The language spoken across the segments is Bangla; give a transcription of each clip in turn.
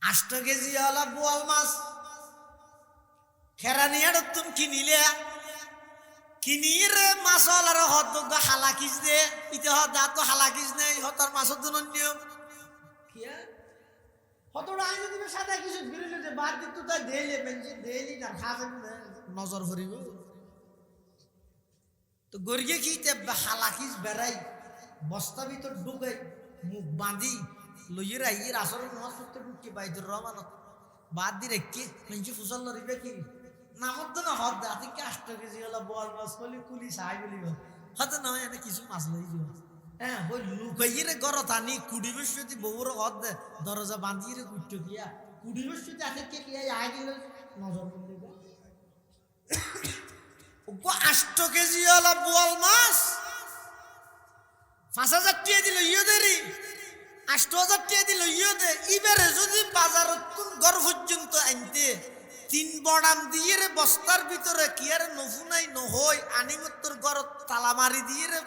8 কেজি হলা বোয়াল মাছ খেরানিয়ার তুন কিনিলে কিনিরে মাছ হলার হত হালাকিস দে ইতে হদা তো হালাকিস নেই হতার মাছের জন্য নিয়ম কিয়া হতটা আইনে দিবে সাদা কিছু বিরুলে যে বাদ দিত তাই দেইলে বেঞ্জি দেইলি না খাবে নজর ভরিব তো গরিয়ে কি তে হালাকিস বেড়াই বস্তা ভিতর ঢুকাই মুখ বাঁধি লইয়ের আইয়ের আসরে নামাজ পড়তে ঢুকি বাইদুর রহমানত বাদ দি রেখে মেঞ্চি ফুসল লরিবে কি নামত না হদ দে আতিকে 8 কেজি হলা বল মাছ কলি কুলি সাই বলিব হত না এনে কিছু মাছ লই যাব হ্যাঁ ওই লুকাইরে গরত আনি কুড়ি বছরতি বউর হদ দে দরজা বাঁধিয়ে কুট্টো কিয়া কুড়ি বছরতি আতিকে কিয়া আই দিল নজর বলিব ওগো 8 কেজি হলা বল মাছ 5000 টাকা দিল ইয়োদেরি 8000 টাকা দিল ইয়োদে ইবারে যদি বাজারত ঘর পর্যন্ত আনতে 3 বড়াম দিয়ে রে বস্তার ভিতরে কি আর নফুনাই নহই আনিমত্তর ঘর তালা মারি দিয়ে রে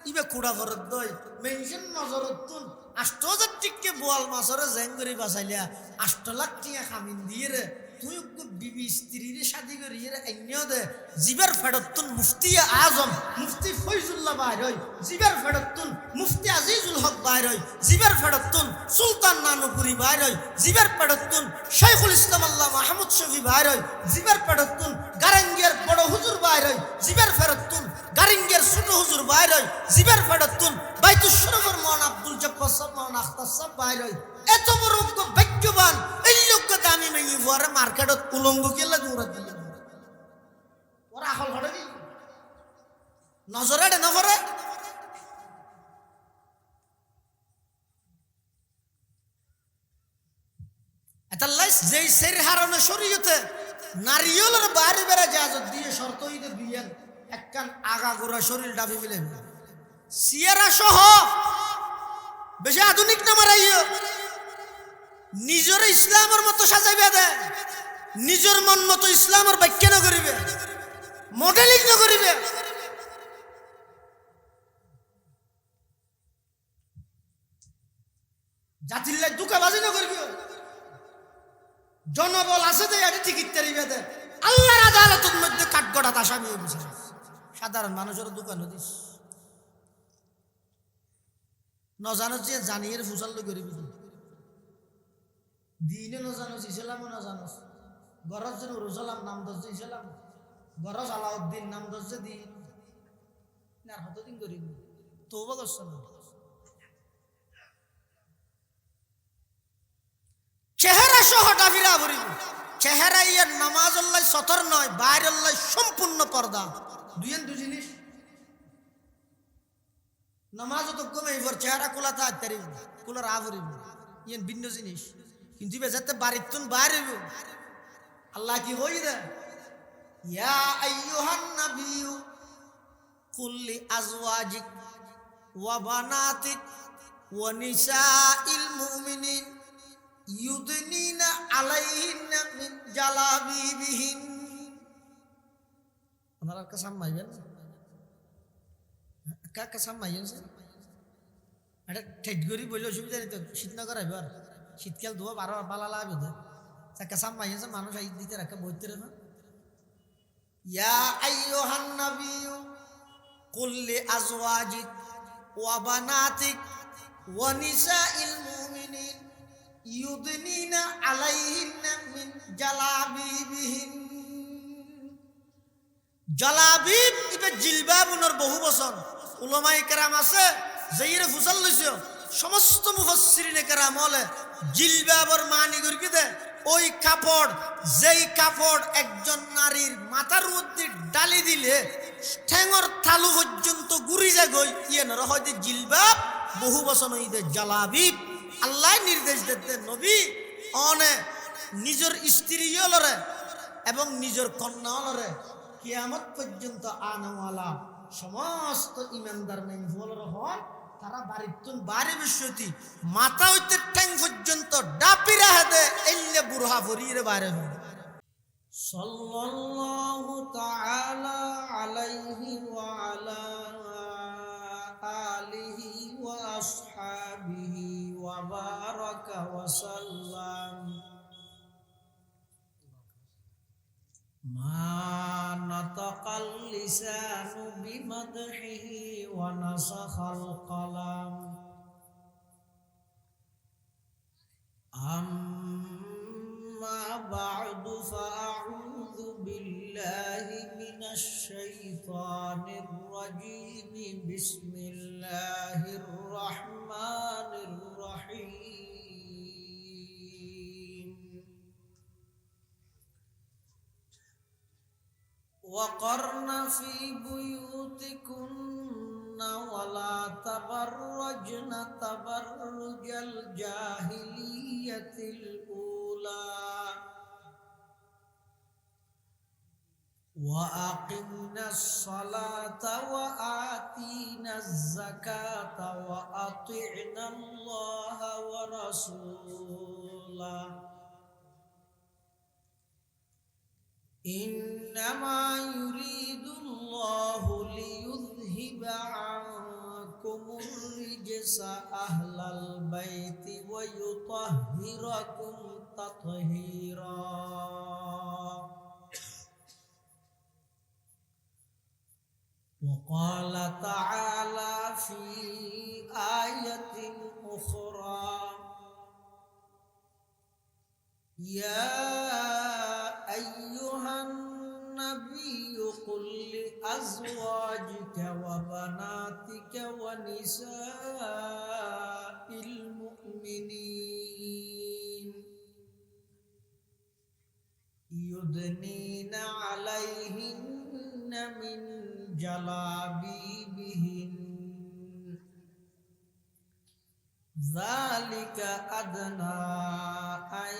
ইবে কুড়া ভরত দই মেনশন নজরতুন 8000 টাকা বোয়াল মাছরে জেঙ্গরি বাসাইলা 8 লাখ টাকা খামিন দিয়ে রে তুই বিবি স্ত্রীর শাদি করি এনিও দে জিবার ফেরতুন মুফতি আজম মুফতি ফয়জুল্লাহ বাইরই জিবার ফেরতুন মুফতি আজিজুল হক বাইরই জিবার ফেরতুন সুলতান নানুপুরি বাইরই জিবার ফেরতুন শাইখুল ইসলাম আল্লাহ মাহমুদ শফি বাইরই জিবার ফেরতুন গারাঙ্গিয়ার বড় হুজুর বাইরই জিবার ফেরতুন গারাঙ্গিয়ার ছোট হুজুর বাইরই জিবার ফেরতুন বাইতুল শরফের মান আব্দুল জব্বার সাহেব মান আখতার সাহেব বাইরই এত বড় ভাগ্যবান এই লোককে দামি মেয়ে পরে মার্কেটত উলঙ্গ কেলা দৌড়াত দিল ওরা আহল ঘরে দি নজরে ডে নভরে এতাল্লাই যেই সের হারনে শরীয়তে নারিয়লের বাইরে বেড়া জাজত দিয়ে শর্ত হইতে দিয়েন একখান আগা গোড়া শরীর ডাবি মিলেন সিয়ারা সহ বেশি আধুনিক না মারাইও নিজের ইসলামের মতো সাজাইবে দে নিজের মন মতো ইসলামের ব্যাখ্যা না করিবে মডেলিং না করিবে জাতির লাই দুকাবাজি না করিবে জনবল আছে দে এটা টিকিট তারিবে দে আল্লাহর আদালতের মধ্যে কাঠগড়াত আসামি হইছে সাধারণ মানুষের দোকান দিস ন জানো যে জানিয়ে ফুসাল করিবি দিনে ন জানোস ইসলামও ন জানোস গরজ যেন রোজালাম নাম দরজে ইসলাম গরজ আলাউদ্দিন নাম দরজে দিন আর কতদিন করিব তওবা করছ না চেহারা সহ ডাবিরা ভরিব চেহারা ইয়ার নামাজ আল্লাহ সতর নয় বাইরে আল্লাহ সম্পূর্ণ পর্দা দুই জিনিস নামাজ তো কমে এবার চেহারা খোলা থাক তারি খোলার আভরিব ইয়ান ভিন্ন জিনিস কিন্তু বেজাতে বাড়ির তুন বাইরে আল্লাহ কি হই রে ইয়া আইয়ুহান নাবিয়্যু কুল্লি আজওয়াজিক ওয়া বানাতিক ওয়া নিসাইল মুমিনিন ইউদনিনা আলাইহিন্না মিন জালাবিবিহিন আপনারা কাসাম মাইবেন কাকা সামাইয়েন এটা ঠেট গরি বলে অসুবিধা নেই তো শীত না করাইবে আর শীতকাল ধোয়া 12 বালা লাগবে তো কাকা সামাইয়েন মানুষ আই দিতে রাখা বইতে রে না ইয়া আইয়ুহান নাবিয়্যু কুল লি আজওয়াজিক ওয়া বানাতিক ওয়া নিসাইল মুমিনিন ইউদনিনা আলাইহিন্না মিন জালাবিবিহিন জালাবিব ইবে জিলবাবুনের বহু বচন উলামায়ে কেরাম আছে যেইরে ফুসাল লইছে সমস্ত মুফাসসিরিনে কেরাম বলে জিলবাবর মানি করি দে ওই কাপড় যেই কাপড় একজন নারীর মাথার মধ্যে ডালি দিলে ঠ্যাঙর থালু পর্যন্ত গুরি যায় গই ইয়ে না হয় যে জিলবাব বহু বচন হইতে জালাবিব আল্লাহ নির্দেশ দিতে নবী অনে নিজের স্ত্রী হলরে এবং নিজের কন্যা হলরে কিয়ামত পর্যন্ত আনাওয়ালা সমস্ত ইমানদার মেনফলর হয় তারা বাড়িতুন বাড়ি বিশ্বতি মাথা হইতে ঠ্যাং পর্যন্ত ডাপিরা হাতে এল্লে বুরহা ভরিয়ে বাইরে সাল্লাল্লাহু তাআলা আলাইহি ওয়া আলা আলিহি ওয়া আসহাবিহি ওয়া বারাকা ওয়া সাল্লাম ما نطق اللسان بمدحه ونسخ القلم أما بعد فأعوذ بالله من الشيطان الرجيم بسم الله الرحمن الرحيم وقرن في بيوتكن ولا تبرجن تبرج الجاهلية الأولى وأقمنا الصلاة وآتينا الزكاة وأطعنا الله ورسوله إنما يريد الله ليذهب عنكم الرجس أهل البيت ويطهركم تطهيرا وقال تعالى في آية أخرى يا أيها النبي قل لأزواجك وبناتك ونساء المؤمنين يدنين عليهن من جلابيبهن ذلك أدنى أن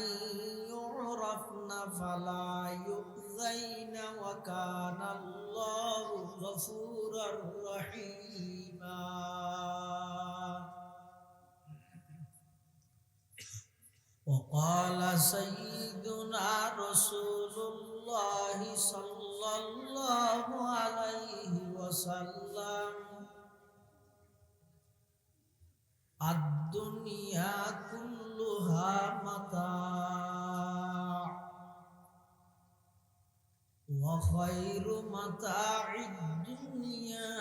يعرفن فلا يؤذين وكان الله غفورا رحيما وقال سيدنا رسول الله صلى الله عليه وسلم الدنيا كلها متاع وخير متاع الدنيا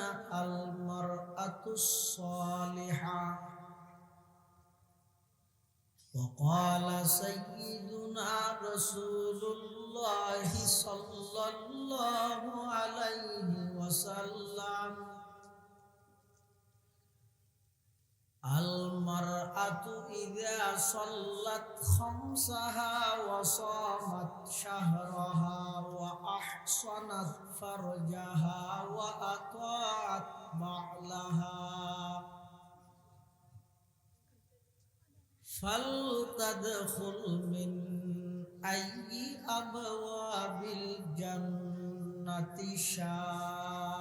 المرأة الصالحة وقال سيدنا رسول الله صلى الله عليه وسلم المرأة إذا صلت خمسها وصامت شهرها وأحصنت فرجها وأطاعت بعلها فلتدخل من أي أبواب الجنة شاءت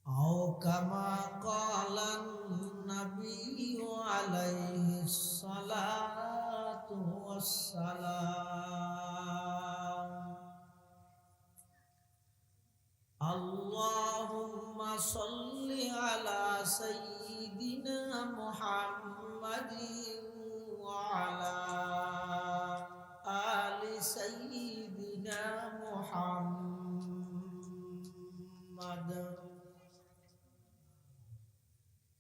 أو كما قال النبي عليه الصلاة والسلام اللهم صل على سيدنا محمد وعلى آل سيدنا محمد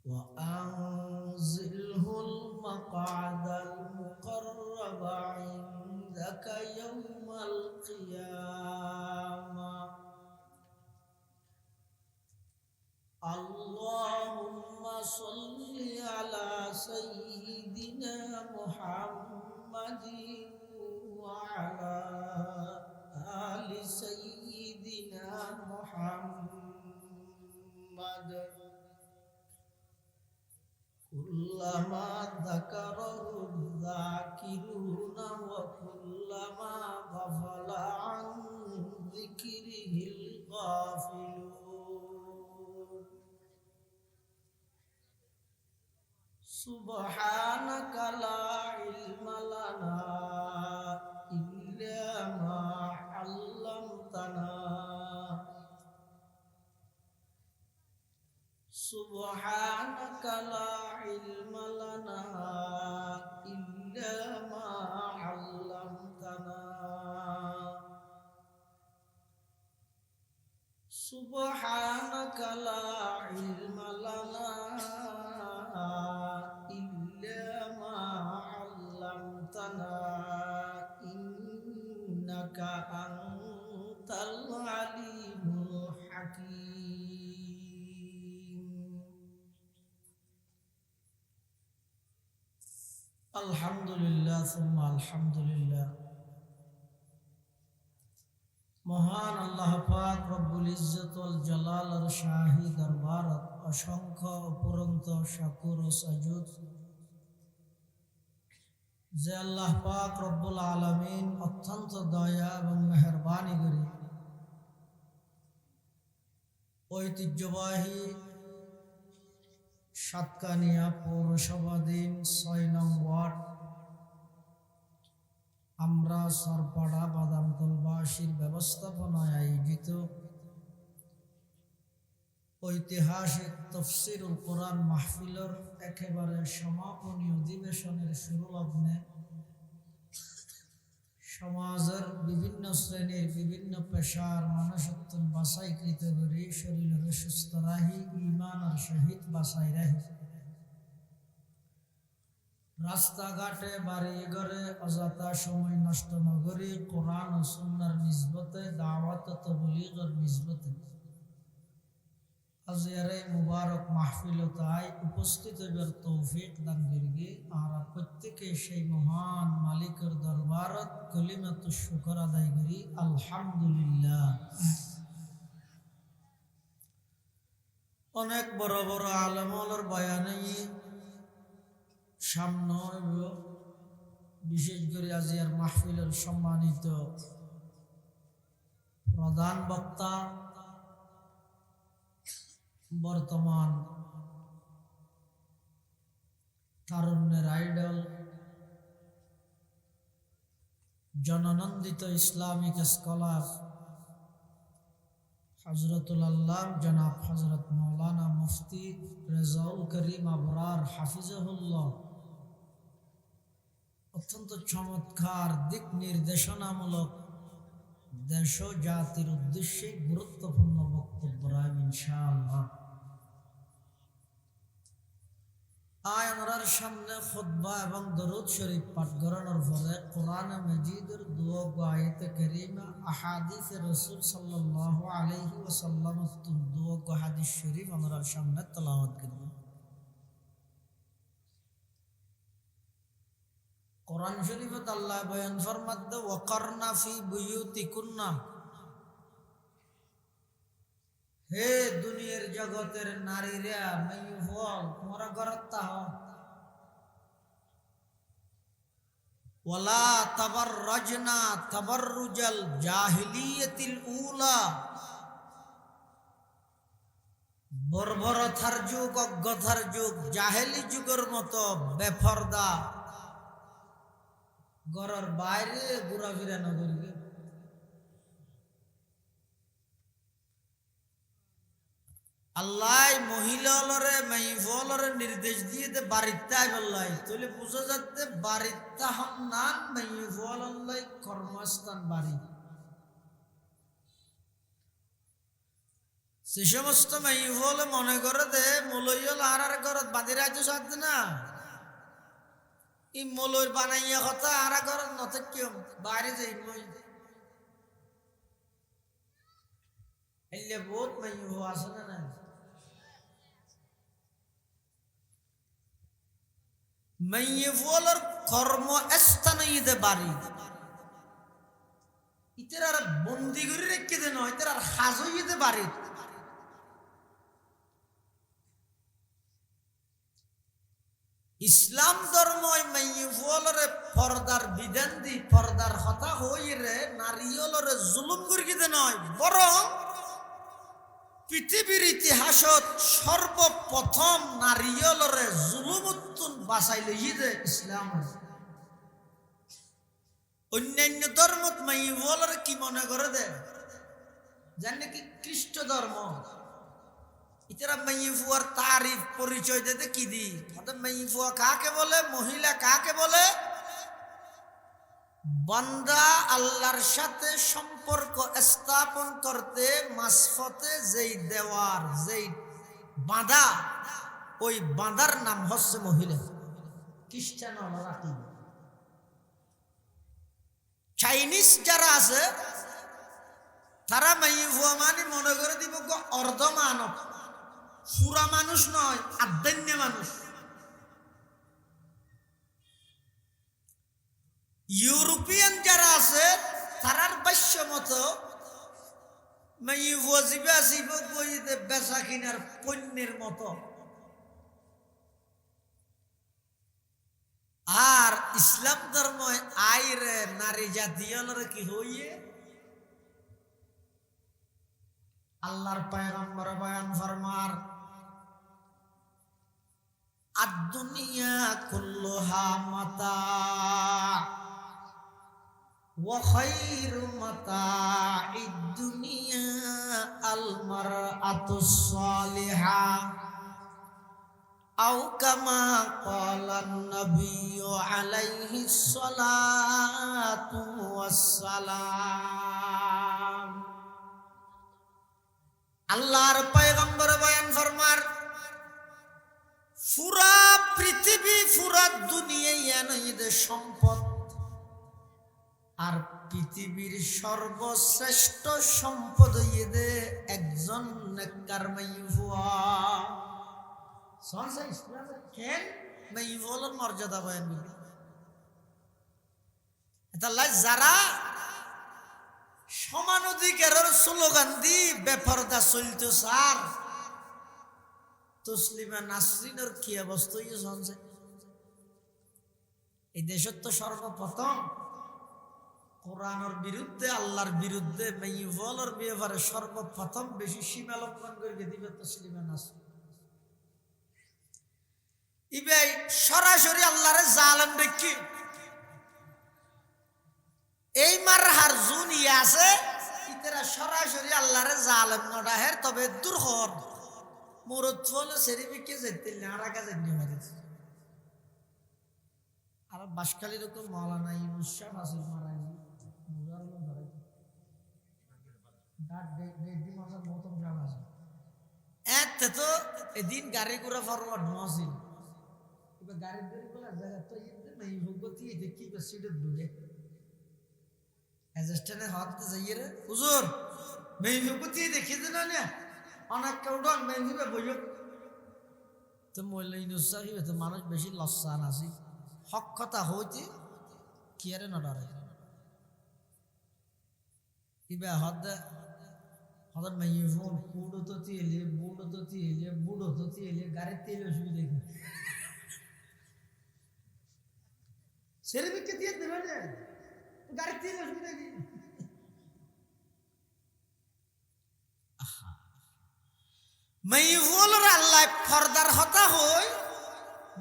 وأنزله المقعد المقرب عندك يوم القيامة اللهم صل على سيدنا محمد وعلى آل سيدنا محمد كلما ذكره الذاكرون وكلما غفل عن ذكره الغافلون سبحانك لا علم لنا إلا ما علمتنا سبحانك لا علم لنا إلا ما علمتنا আলহামদুলিল্লাহ সুম্মা আলহামদুলিল্লাহ। মহান আল্লাহ পাক রব্বুল ইজ্জত ওয়াল জালালের শাহী দরবারত অসংখ্য অপরন্ত শাকুর ও সাজুদ যে আল্লাহ পাক রব্বুল আলামিন অত্যন্ত দয়া এবং মেহেরবানি করে ঐতিহ্যবাহী সাতকানিয়া পৌরসভাধীন ৬ নং ওয়ার্ড আমরা সরপাড়া বাদামতলবাসীর ব্যবস্থাপনায় আয়োজিত ঐতিহাসিক তফসিরুল কোরআন মাহফিলের একেবারে সমাপনী অধিবেশনের শুরু লগ্নে সমাজের বিভিন্ন শ্রেণীর বিভিন্ন পেশার মানুষত্ব বাছাইকৃত করে শরীরের সুস্থ রাহি ঈমানের সহিত বাছাই রাহি রাস্তাঘাটে বাড়ি ঘরে অযথা সময় নষ্ট নগরী কোরআন ও সুন্নাহর নিসবতে দাওয়াত ও তাবলীগের নিসবতে আজিয়ারে মুবারক মাহফিলতায় উপস্থিত হবার তৌফিক দান করিবে। আমরা প্রত্যেকে সেই মহান মালিকের দরবারত কলিমাতুশ শুকর আদায় করি আলহামদুলিল্লাহ। অনেক বড় বড় আলেমুলের বয়ানে সামনে বিশেষ করে আজিয়ার মাহফিলের সম্মানিত প্রধান বক্তা বর্তমান তারুণ্যের আইডল জননন্দিত ইসলামিক স্কলার হযরতুল আল্লাম জনাব হযরত মাওলানা মুফতি রেজাউল করিম আবরার হাফিজাহুল্লাহ অত্যন্ত চমৎকার দিক নির্দেশনামূলক দেশ ও জাতির উদ্দেশ্যে গুরুত্বপূর্ণ বক্তব্য রাখবেন ইনশাআল্লাহ। আয়ার সামনে খুতবা এবং দরুদ শরীফ পাঠ করানোর পরে কোরআন মাজিদের দুয়া আয়াতে কারিমা আহাদিসে রাসূল সাল্লাল্লাহু আলাইহি ওয়াসাল্লাম দুয়া হাদিস শরীফ আমরা সামনে তেলাওয়াত করব। কোরআন শরীফে আল্লাহ বয়ান ফরমাতে ওয়াকারনা ফি বুয়ুতিকুন্না, হে দুনিয়ার জগতের নারীরা মাইফল তোমরা ঘরত তাহ ওয়ালা তাবাররাজনা তাবাররুজাল জাহিলিয়াতিল উলা, বর্বরতার যুগ অজ্ঞতার যুগ জাহেলি যুগের মতো বেপরদা ঘরের বাইরে ঘোরাফেরা না করিবে। আল্লাহ মহিলালরে মাইফলরে নির্দেশ দিয়ে বাড়িতে আইবল্লাই তাহলে বুঝা যাচ্ছে বাড়িতে হান্নান মাইফল আল্লাহ কর্মস্থান বাড়ি। সে সমস্ত মাইফল মনে করে দে মলইল আর ঘরত বাঁধি রাখতে সাথে না ই মলইর বানাইয়া কথা আর ঘরত নথেকিও বাইরে যাই মই এলে বহুত মাইফ আছে না না মাইফলের কর্মস্থান ইদে বাড়ি ইতের আর বন্দি করে রেখে দে নয় ইতের আর হাজ ইদে বাড়ি। ইসলাম ধর্ম মাইফলরে পর্দার বিধান দি পর্দার কথা হইরে নারীলরে জুলুম করিতে নয়, বরং পৃথিবীর ইতিহাসত সর্বপ্রথম নারীলরে জুলুমুত্তুন বাঁচাইলে ইদে ইসলাম। অন্যান্য ধর্মত মাইফলরে কি মনে করে দে জানে কি খ্রিস্ট ধর্ম ইতারা মাইফুয়ার তারিফ পরিচয় দিতে কি দি মাইফুয়া কাকে বলে, মহিলা কাকে বলে? বান্দা আল্লাহর সাথে সম্পর্ক স্থাপন করতে মাসফতে যেই দেওয়ার যেই বাঁধা ওই বাঁধার নাম হচ্ছে মহিলা। খ্রিস্টান রাখি চাইনিজ যারা আছে তারা মাইফুয়া মানে মনে করে দিব অর্ধ মানব, পুরা মানুষ নয়, আধ্যাত্মিক মানুষ। ইউরোপিয়ান যারা আছে তারার বাস্য মতো বেচা কিনার পণ্যের মতো। আর ইসলাম ধর্ম আইরে নারী জাতীয় কি হইয়ে আল্লাহর পয়গম্বর বয়ান ফরমার আদ-দুনিয়া কুল্লুহা মাতা ওয়া খায়রু মাতা'id দুনিয়া আল মারআতুস সালিহা আও কামা ক্বালান নাবিয়্যু আলাইহিস সালাতু ওয়াস সালাম। আল্লাহর পয়গম্বর বয়ান ফরমার পুরা পৃথিবী পুরা দুনিয়ায় এনে সম্পদ, আর পৃথিবীর সর্বশ্রেষ্ঠ সম্পদ হইয়ে একজন নেককার মাইফুয়া। সনসা ইসলামে কেন মাইফুয়ার মর্যাদা বয়ান বলি এতাল্লাহ যারা সমান অধিকারের স্লোগান দি বেপরদা চলতো স্যার তসলিমা নাসরিনের কি অবস্থা হয়েছে। এই দেশের তো সর্বপ্রথম কোরআনের বিরুদ্ধে আল্লাহর বিরুদ্ধে মেইফলের ব্যাপারে সর্বপ্রথম বেশি সীমা লঙ্ঘন করে দিবে তসলিমা নাসরিন। ইবে সরাসরি আল্লাহরে জালেম দেখি এই মারহার জুন ইয়ে আছে ইতারা সরাসরি আল্লাহরে জালেম নডাহের তবে দূর হর মুরত ফল সেরিবিকে যেতে নারাকা যেতে পারে। আর বাসকালীর তো মাওলানা ইউনুস শাহ আসল মারাই মুজারুল ধরাই ডাট ডেডি মাসার মতন জানা আছে এতে তো এদিন গাড়ি করে ফরওয়ার্ড নছিল এবে গাড়ি ধরে বলা জায়গা তো ইতে নাই ভগতি দেখি বেসিডে দুলে অ্যাসিস্ট্যান্টে হাত যাইয়ে রে হুজুর মেই ভগতি দেখি দেনা না অনেক কাউডন মেই হিবে বইও তো মইলা ইউনুস শাহ তো মানুষ বেশি লসান আছে হক কথা হইতে কি আরে নডারে ইবে হদ হদ মাইফোন কুড়ো তো তিলে বুড়ো তো তিলে বুড়ো তো তিলে গাড়ি তেল অসুবিধা কি সেরবিকে দিয়ে দেবে না গাড়ি তেল অসুবিধা কি মাইফোলর আল্লাহ ফরদার হতা হই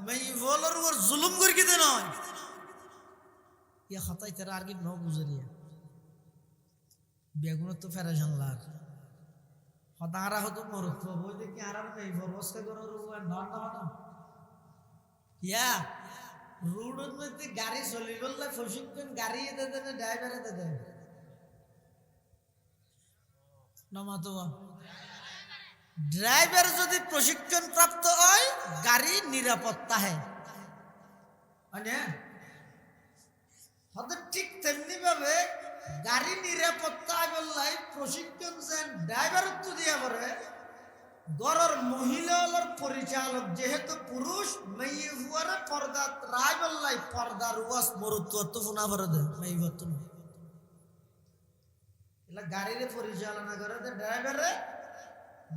মাইফোলর ওর জুলুম করে কিতে নয় ইয়া হতাই তারা আর কি ন বুঝরিয়া বেগুন তো ফেরাশান লাগ হতাহারা হতো মরত বই দেখি আর নেই বরবস্কা করার উপর নন না ইয়া রোডের মধ্যে গাড়ি চলি বললে প্রশিক্ষণ গাড়ি এতে দেবে ড্রাইভার এতে দেবে নমাতো ড্রাইভার যদি প্রশিক্ষণ প্রাপ্ত হয় গাড়ি নিরাপত্তা হয় মানে হয়তো ঠিক তেমনি ভাবে গাড়ি নিরাপত্তা বললাই প্রশিক্ষণ যেন ড্রাইভার তো দিয়া পরে গড়ের মহিলার পরিচালক যেহেতু পুরুষ মেয়ে হুয়ারে পর্দা রায় বললাই পর্দার ওয়াস মরুত্ব তো ফোনা ভরে দেয় মেয়ে ভর তো এলা গাড়ির পরিচালনা করে দে ড্রাইভারে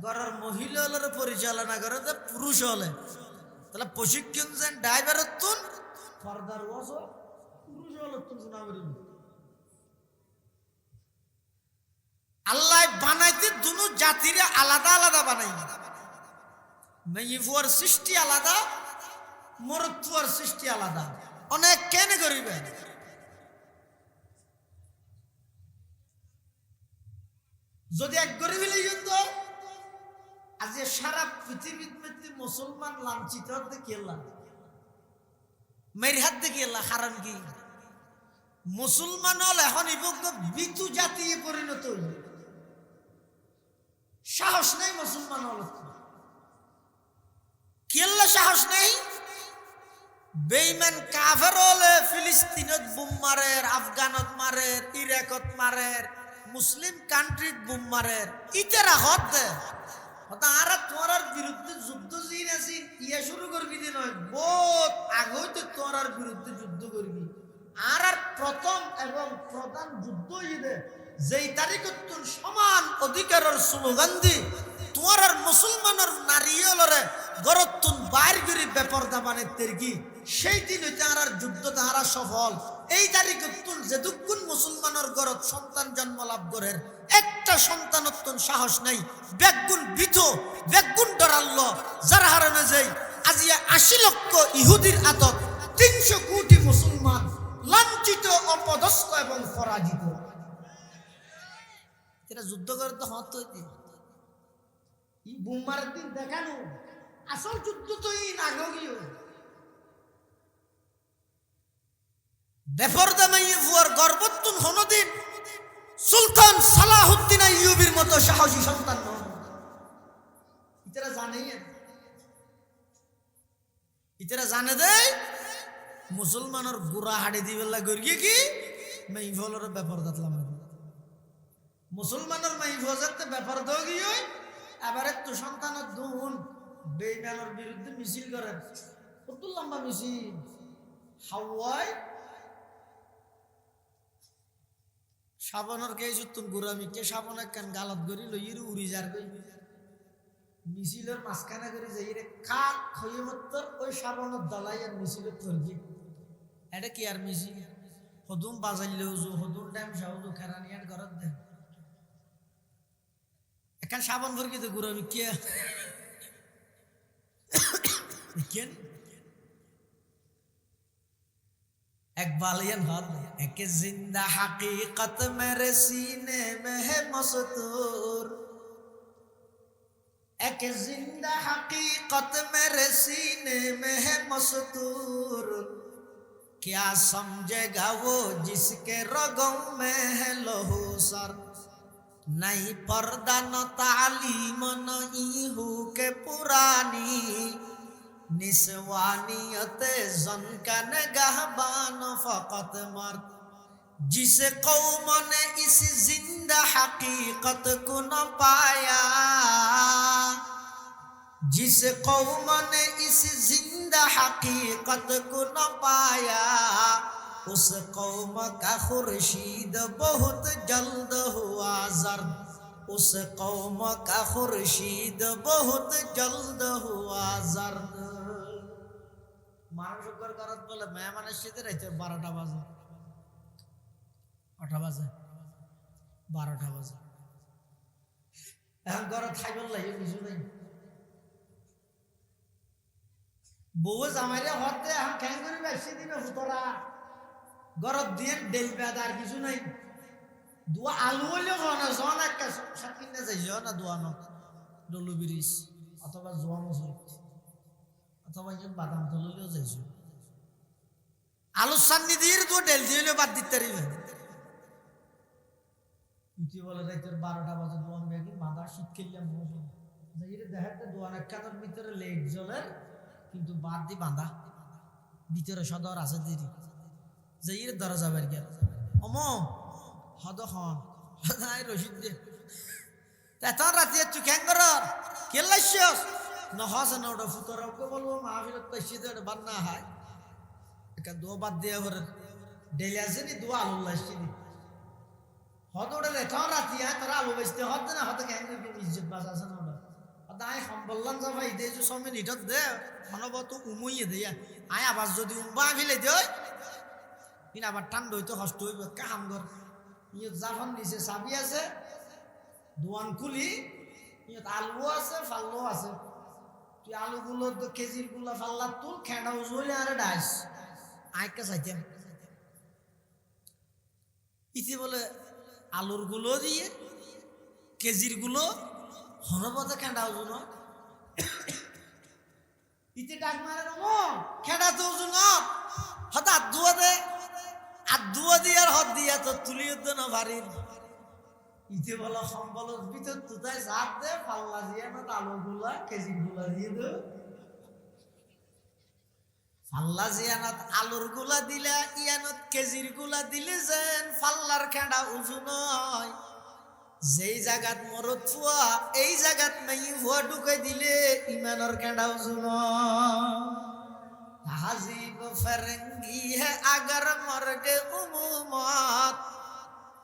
গড়ের মহিলার পরিচালনা করে দে পুরুষ হলে তাহলে প্রশিক্ষণ যেন ড্রাইভারের তুন পর্দার ওয়াস পুরুষ হলে তুন ফোনা ভরে আল্লাহ বানাইতে দুনো জাতিরে আলাদা আলাদা বানাই মেয়ের সৃষ্টি আলাদা মরত্বর সৃষ্টি আলাদা অনেক কেন করিবে যদি এক গরিব কিন্তু আজ সারা পৃথিবীর মধ্যে মুসলমান লাঞ্ছিত দেখিয়ে মেয়ের হাত দেখিয়ে কারণ কি মুসলমান হল এখন বিতু জাতি পরিণত হইল সাহস নেই মুসলমান হল কেল্লা সাহস নেই বেঈমান কাফের হলে ফিলিস্তিনত বুম মারের আফগানত মারের ইরাকত মারের মুসলিম কান্ট্রিত বুম মারের ইতেরা হত দে আর তোমার বিরুদ্ধে যুদ্ধ জিন আছি ইয়া শুরু করবি যে নয় বহুত আগে তো তোমার বিরুদ্ধে যুদ্ধ করবি আর প্রথম এবং প্রধান যুদ্ধ ঈদে যেই তারিখতুন সমান অধিকারের স্লোগান দি তোমার আর মুসলমানের নারীলরে গরতুন বাইর গরি বেপরদা বানের কি সেই দিন হইতে আর যুদ্ধ তাহারা সফল। এই তারিখতুন যেদুকুন মুসলমানের গরত সন্তান জন্ম লাভ করেন একটা সন্তানত্বন সাহস নাই, বেগুন বিধ বেগুন ডরাল্ল যার হারানো যায় আজিয়া 80 লক্ষ ইহুদির আতক 300 কোটি মুসলমান লাঞ্ছিত অপদস্থ এবং পরাজিত। এটা যুদ্ধ করে তো হত বুমার দিন দেখানো আসল যুদ্ধ তো এই নাগরীয় বেপরদা মাইয়ে ফুয়ার গর্বতুন হনদিন সুলতান সালাহুদ্দিন আইয়ুবীর মতো সাহসী সন্তান ইতারা জানেই ইতারা জানে দেয় মুসলমানের গুড়া হাড়ি দিবেলা গড়িয়ে কি মাইফলের ব্যাপার দাতলাম মুসলমানের মাইফজাতে ব্যাপার দাও গিয়ে আবার একটু সন্তানের দুন বেইমানের বিরুদ্ধে মিছিল করে কত লম্বা মিছিল হাওয়ায় সাবনের কে সুতুন গুরামি কে সাবনে কান গালত গরি লইর উড়ি যার গই মিছিলের মাঝখানে করে যাই রে খাক হয়ে মত ওই সাবনের দলাই আর মিছিলের তরকি এটা কি আর মিছিল হদুম বাজাইলেও জো হদুম টাইম সাউজো খেরানিয়ার ঘরত দে এখান সাবন ভরকি তো গুরামি কে কেন इकबाल ये बात है कि जिंदा हकीकत मेरे सीने में है मस्तूर, एक जिंदा हकीकत मेरे सीने में है मस्तूर, क्या समझेगा वो जिसके रगों में है लहू सर, नहीं पर्दा न तालीम नहीं हो के पुरानी निस्वानियत जन का निगाहबान फकत मर्द, जिस कौम ने इस जिंदा हकीकत को न पाया, जिस कौम ने इस जिंदा हकीकत को न पाया, उस कौम का खुर्शीद बहुत जल्द हुआ जर्द, उस कौम का खुर्शीद बहुत जल्द हुआ जर्द। মানুষ করত বলে মেহমানের সাথে রাইতে 12টা বাজে 8টা বাজে 12টা বাজে এখন ঘরে খাইবার লাগে কিছু নাই বউ জামাইরে হতে এখন কেন করে বেশি দিবে ফুতরা ঘরত দিয়ে ডেল পেদ আর কিছু নাই দুয়া আলু হইলে খাওয়া জন একটা সাকিন না যাই না দোয়ানো ডলু বিরিস অথবা জোয়া মসুর অথবা যে বাদাম তললেও যাইছো আলুর সান্নি দিয়ে তো ডেল দিয়ে বাদ দিতে পারিবে তুই বলে রাইতের 12টা বাজে দোয়ান বেগি মাথা শীত খেললাম যাই রে দেখাতে দোয়ান একখানার ভিতরে লেট জ্বলে কিন্তু বাদ দি বাঁধা ভিতরে সদর আছে দেরি যাই রে ধরা যাবে আর কি অম হদ খন নাই রশিদ দে তেতন রাতে তুই কেন কর কেলাইছস নহস না ওটা ফুতরাকে বলবো মাহফিলত তাইছিতে ওটা বান্না হয় একটা দোয়া বাদ দিয়ে করে ডেলি আছে নি দোয়া আলু লাইছি নি হদ ওটা তেতন রাতে তোরা আলু বেচতে হদ না হদ কেন করে ইজ্জত বাজ আছে না ওটা আই হম বললাম যে ভাই দে যে 6 মিনিটত দে মানব তো উমুইয়ে দেয়া আই আবার যদি উম্বা ফেলে দেয় কিনা আবার ঠান্ডা হইতো কষ্ট হইব কাম কর ইয়ে জাফান নিচে চাবি আছে দোয়ান খুলি ইয়ে আলু আছে ফাল্লো আছে তুই আলুগুলো তো কেজির গুলা ফাল্লা তুল খেঁড়া উজলে আরে ডাইস আইকা চাইতাম ইতি বলে আলুর গুলো দিয়ে কেজির গুলো হনপথে খেঁড়া উজুন ইতি ডাক মারে খেঁড়া তো উজুন হঠাৎ দুয়া দে আর দুয়া দিয়ে আর হদ দিয়া তো তুলিয়ে তো না ভারীর ইতে বলা সম্বলের ভিতর তুতায় জাত দে পাল্লা দিয়ে না আলু গুলা কেজি গুলা দিয়ে দে পাল্লা জিয়ানত আলুর গুলা দিলে ইয়ানত কেজির গুলা দিলে যেন পাল্লার খেঁড়া উঁচু নয় যেই জায়গাত মরদ ফুয়া এই জায়গাত নাই ফুয়া ঢুকাই দিলে ইমানের খেঁড়া উঁচু নয় तहजीब फरंगी है अगर मर्ग उमूमत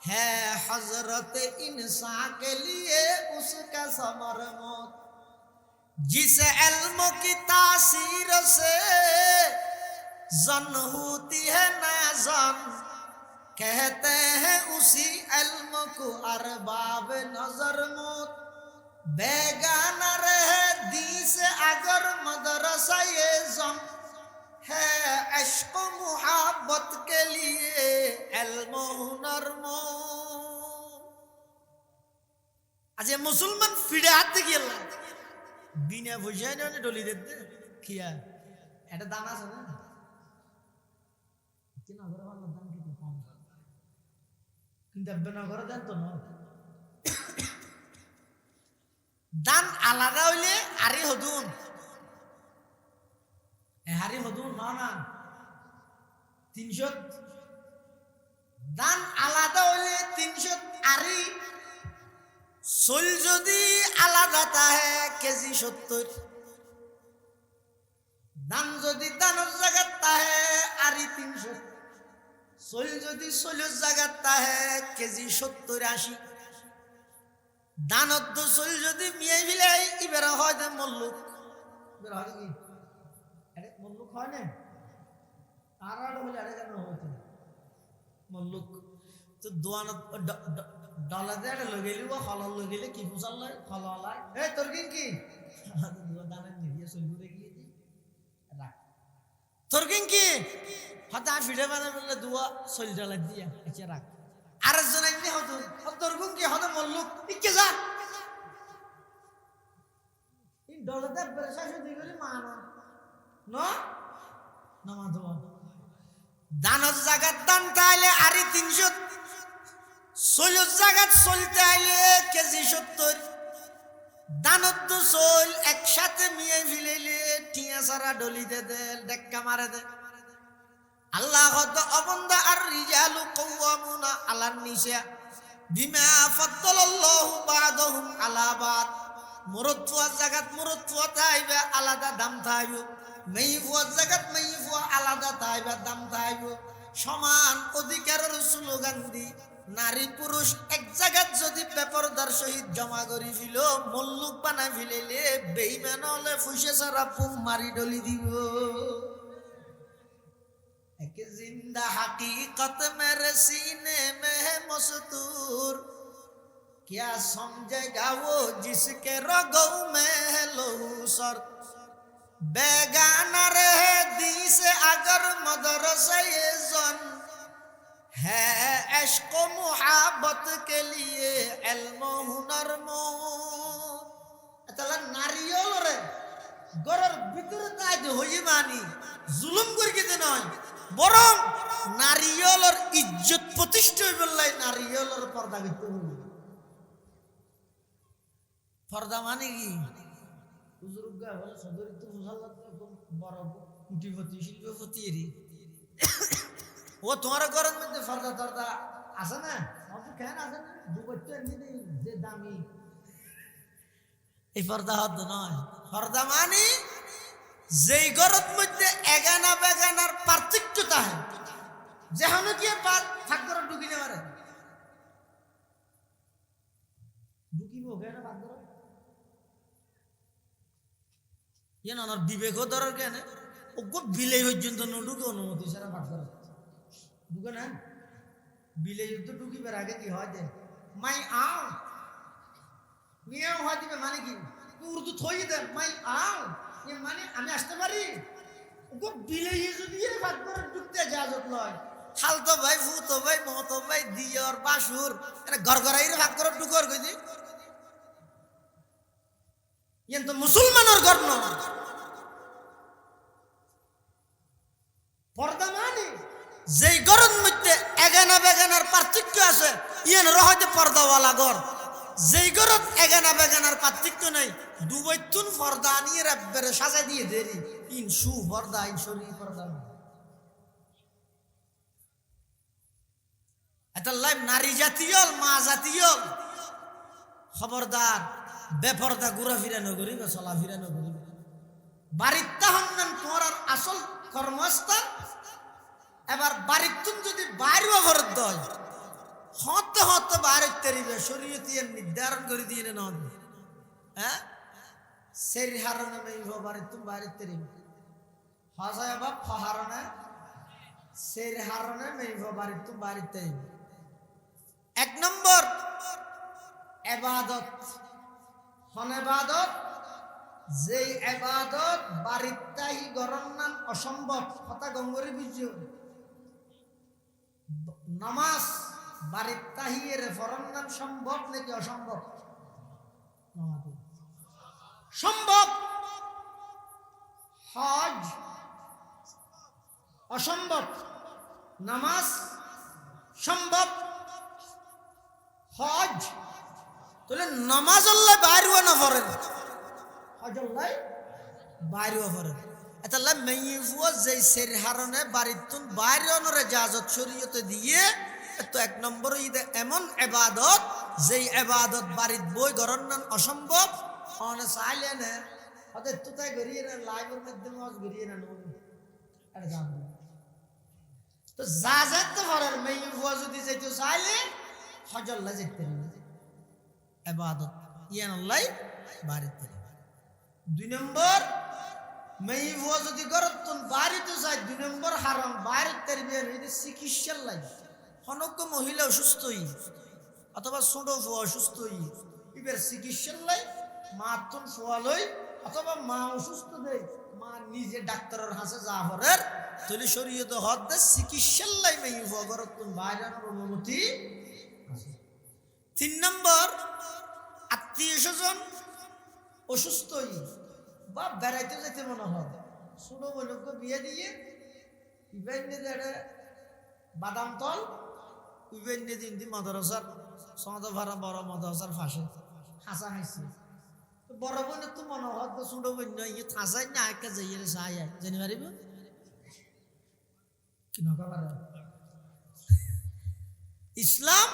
है हजरत इंसान के लिए उसका समर मौत जिस इल्म की तासीर से जन होती है ना जन कहते हैं उसी इल्म को अरबाब नजर मौत बेगाना रहे दी से अगर मदरसा ये जम है इश्क मुहब्बत के लिए इल्म हुनर मौत आज मुसलमान फिरे हाथ गया বিনা পয়সায় না ডলি দিতে কিয়া এটা দান আছে না কি নগর ভালো দান কি কম কিন্তু নগর দান তো না দান আলাদা হইলে আরি হদুন হারি হদুন না 300 দান আলাদা হইলে 300 আরি सोल যদি আলাদা তাহে কেজি 70 দান যদি দানের জায়গা তাহে আরি 300 সোল যদি সোলের জায়গা তাহে কেজি 70 80 দানত সোল যদি মিয়াই ভিলাই ইবেরা হয় যে মল্লুক ইবেরা হয় কি আরে মল্লুক হয় না তারা বলে আরে কেন হইছে মল্লুক তো দোয়ানত ডলার দিয়ে লগেলি ও হলাল লগেলে কি বুঝাল লয় হলালাই এ তোর কি দুয়া দানা নিয়ে চলবো দেখি রাখ তোর কি হতা ভিডিও বানাই বললে দুয়া চল ডলার দিয়া আচ্ছা রাখ আর একজন এমনি হতো তোর কি হতো মল্লুক ইকে যা এই ডলার দে বেশাশো দি গলি মানো নামা দোয়া দানের জায়গার দান তাইলে আরি 300 সোলের জায়গা চলতে আইলে কেজি 70 দানত সোল একসাথে মিয়ে ফিলেলে টিয়া সারা ডলি দে ডেক্কা মারে দে আল্লাহ হদ অবন্দা আর রিজালু কওয়ামুনা আলান নিসা বিমা ফাদ্দালাল্লাহু বা'দাহুম আলা বাদ মুরতওয়া জায়গাত মুরতওয়া তাইবে আলাদা দাম তাইবে মেইফওয়া জায়গাত মেইফওয়া আলাদা তাইবে দাম তাইবে সমান অধিকারের স্লোগান দি নারী পুরুষ এক জায়গাত যদি পেপারদার সহিত জমা করি ফিল মল্লুক বানা ফিলেলে বেইমান হলে ফুসে সারা পুম মারি ডলি দিব এক জিন্দা হাকিকত মেরে सीने में है मस्तूर क्या समझेगा वो जिसके रगों में है लहू सर बेगाना रहे दी से अगर मदरसा ये जन है इश्क मुहब्बत के लिए इल्म हुनर मौत তাহলে নারীও রে গরের ভিতরে তাই হই মানি জুলুম করি কেতে নয় বরং নারীওর ইজ্জত প্রতিষ্ঠা হইবলাই নারীওর পর্দা করতে হইব পর্দা মানে কি হুজুরগা বলে সদরি তো মুসাল্লাত বড় কুটিপতি শিল্পপতি এরি ও তোমার ঘরের মধ্যে পর্দা টর্দা আছে না অত কেন আছে না দুবচ্চা এমনি যে দামি এই পর্দা হদ নয় পর্দা মানে যেই ঘরের মধ্যে এগানা বেগানার পার্থক্য থাকে যেখানে গিয়ে ফাঁক করে ঢুকি নে পারে ঢুকিব কেন ফাঁক করে ইয়ে না বিবেকও দরকার কেন ও বিলেই পর্যন্ত ঢুকে অনুমতি সারা ফাঁক করে ঢুকে না বিলে যুদ্ধ ঢুকিবার আগে কি হয় যে মাই আও মিয়াও হয় দিবে মানে কি উর্দু থই দে মাই আও এ মানে আমি আসতে পারি ওগো বিলে যদি এর ভাগ করে ঢুকতে জাজত নয় খালতো ভাই ফুতো ভাই মতো ভাই দিয়র বাসুর এটা ঘর ঘরাইরে ভাগ করে ঢুকর কইদি ইয়েন তো মুসলমানের ঘর ন পর্দা মানে যেই ঘরের মধ্যে এগানা বেগানার পার্থক্য আছে ইয়েন রহতে পর্দাওয়ালা ঘর যেই ঘরত এগানা বেগানার পার্থক্য নাই দুবৈতুন পর্দা নিয়ে রাব্বের সাজা দিয়ে দেরি ইন সু পর্দা ইন শরী পর্দা এটা লাইভ নারী জাতীয় মা জাতীয় খবরদার বেপর্দা ঘুরা ফিরা নগরী বা চলা ফিরা নগরী বাড়ির তাহন তোমার আসল কর্মস্থান এবার বাড়িতুন যদি বাইরেও ঘরত দয় হতে হতে বাইরে তেরিবে শরীয়তীয় নির্ধারণ করে দিয়ে নন হ্যাঁ সেই হারণে মেইব বাড়িতুন বাইরে তেরিবে হজায় বা ফহারণে সেই হারণে মেইব বাড়িতুন বাইরে তেরিবে এক নম্বর এবাদত হন এবাদত যেই এবাদত বাড়ির তাই গরম নাম অসম্ভব কথা গঙ্গরি বুঝিও নামাজ বাড়ির তাহিয়ের ফরম নাম সম্ভব নাকি অসম্ভব সম্ভব হজ অসম্ভব নামাজ সম্ভব হজ তাহলে নামাজ আল্লাহ বাইরেও না পড়েন হজ আল্লাহ বাইরেও পড়েন এটা মেইফুয়া যেই সের হারণে বাড়িতুন বাইরেও নরে জাজত শরীয়তে দিয়ে তো এক নম্বর ঈদে এমন এবাদত যেই এবাদত বাড়িত বই গরন নান অসম্ভব অনে চাইলে না ওদের তো তাই গড়িয়ে না লাইভের মাধ্যমে আজ গড়িয়ে না এটা জানবো তো যা যেতে পারেন মেইফুয়া যদি যেতে চাইলে হজ আল্লাহ যেতে এবাদত ইয়ান আল্লাহ বাড়িতে দুই নম্বর মেইফুয়া যদি গরতুন বাড়িতে চাই দুই নম্বর হারাম বাইরের তেরবিয়ার হইতে চিকিৎসার লাগে অনজ্ঞ মহিলা অসুস্থ অথবা ছোট ফুয়া অসুস্থ এবার চিকিৎসার লাই মা তুন ফুয়া লই অথবা মা অসুস্থ দেয় মা নিজে ডাক্তারের হাসে যা হরের তৈরি শরীয়ত হদ দে চিকিৎসার লাই মেইফুয়া গরতুন বাইরের অনুমতি তিন নম্বর আত্মীয় স্বজন অসুস্থ বা বেড়াইতে যেতে মনে হয় ছোট বৈলক্য বিয়ে দিয়ে বাদাম তল দিন মাদ্রাসার সমাজ ভাড়া বড় মাদ্রাসার ফাঁসে হাসা খাইছে বড় বোনের তো মনে হয় ছোট বোন ইয়ে থাসাই না একে যাইয়ে চাই জানি পারিব কি নকা পারে ইসলাম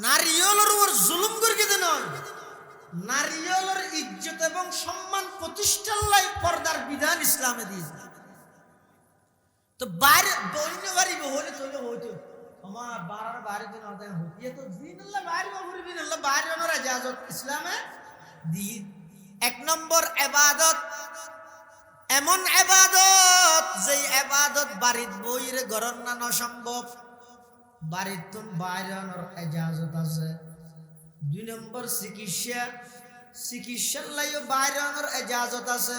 নারীয়লের উপর জুলুম করে দিতে নয় নারীয়লের ইজ্জত এবং সম্মান প্রতিষ্ঠার লাই পর্দার বিধান ইসলামে দিয়েছে তো বাইরে বইনে পারিব হলে চলে হইতো আমার বাড়ার বাইরে দিন আদায় হইতে তো দিন আল্লাহ বাইরে বাবুরি দিন আল্লাহ বাইরে ওনারা ইজাজত ইসলামে দিয়ে এক নম্বর এবাদত এমন এবাদত যেই এবাদত বাড়িত বইরে গরম না অসম্ভব বাড়ির তুন বাইরে এজাজত আছে দুই নম্বর চিকিৎসার লাইও বাইরে এজাজত আছে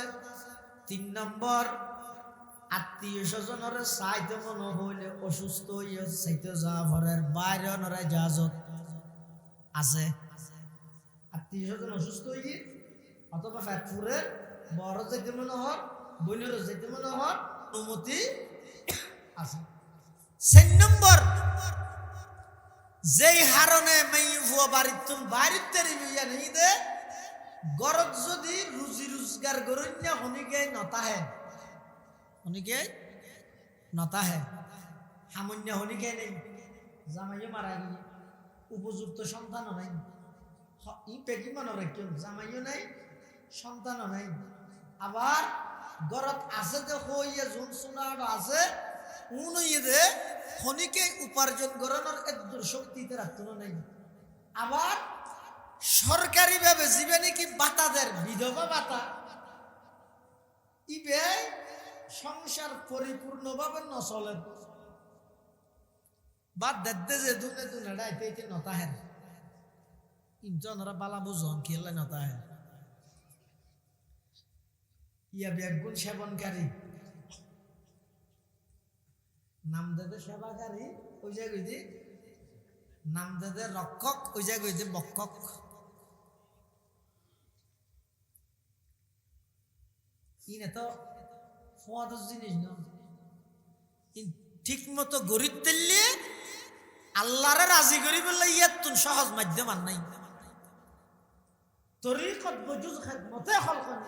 তিন নম্বর আত্মীয় স্বজনের চাইতে মনে হইলে অসুস্থ হইয়া চাইতে যাওয়া ঘরের বাইরে এজাজত আছে আত্মীয় স্বজন অসুস্থ হইয়ে অথবা ফ্যাক্টরের বড় যেতে মনে হন বোনের যেতে মনে হন অনুমতি আছে 4 নম্বর যেই হারণে মেইফুয়া বাড়িতুন বাড়িতে রিবিয়া নেই দে গরত যদি রুজি রোজগার গরন্য হনিকে নতাহে হনিকে নতাহে সামান্য হনিকে নেই জামাইও মারা গিয়ে উপযুক্ত সন্তানও নাই ই পেকি মনে রাখিও জামাইও নাই সন্তানও নাই আবার গরত আছে যে হইয়া জুন সোনার আছে উন হইয়ে দে খনিকে উপার্জন করানোর একদম শক্তিতে রাখতো নাই আবার সরকারি ভাবে জীবে নাকি বাতাদের বিধবা বাতা ইবে সংসার পরিপূর্ণভাবে নচলে বাদ দেদে যে দুনে দুনে ডাইতে নতাহেন ইনজনরা বালা বুঝন খেলে নতাহেন ইয়া ব্যাগুন সেবনকারী নামদাদের সেবাকারী ওই জায়গায় দি নামদাদের রক্ষক ওই জায়গায় দি বক্ষক ইনে তো ফোয়াদ জিনিস না ঠিক মতো গরিব দিল্লি আল্লাহরে রাজি করি বললে ইয়াত তুন সহজ মাধ্যম আর নাই তরিকত বজুজ খেদমতে খলকন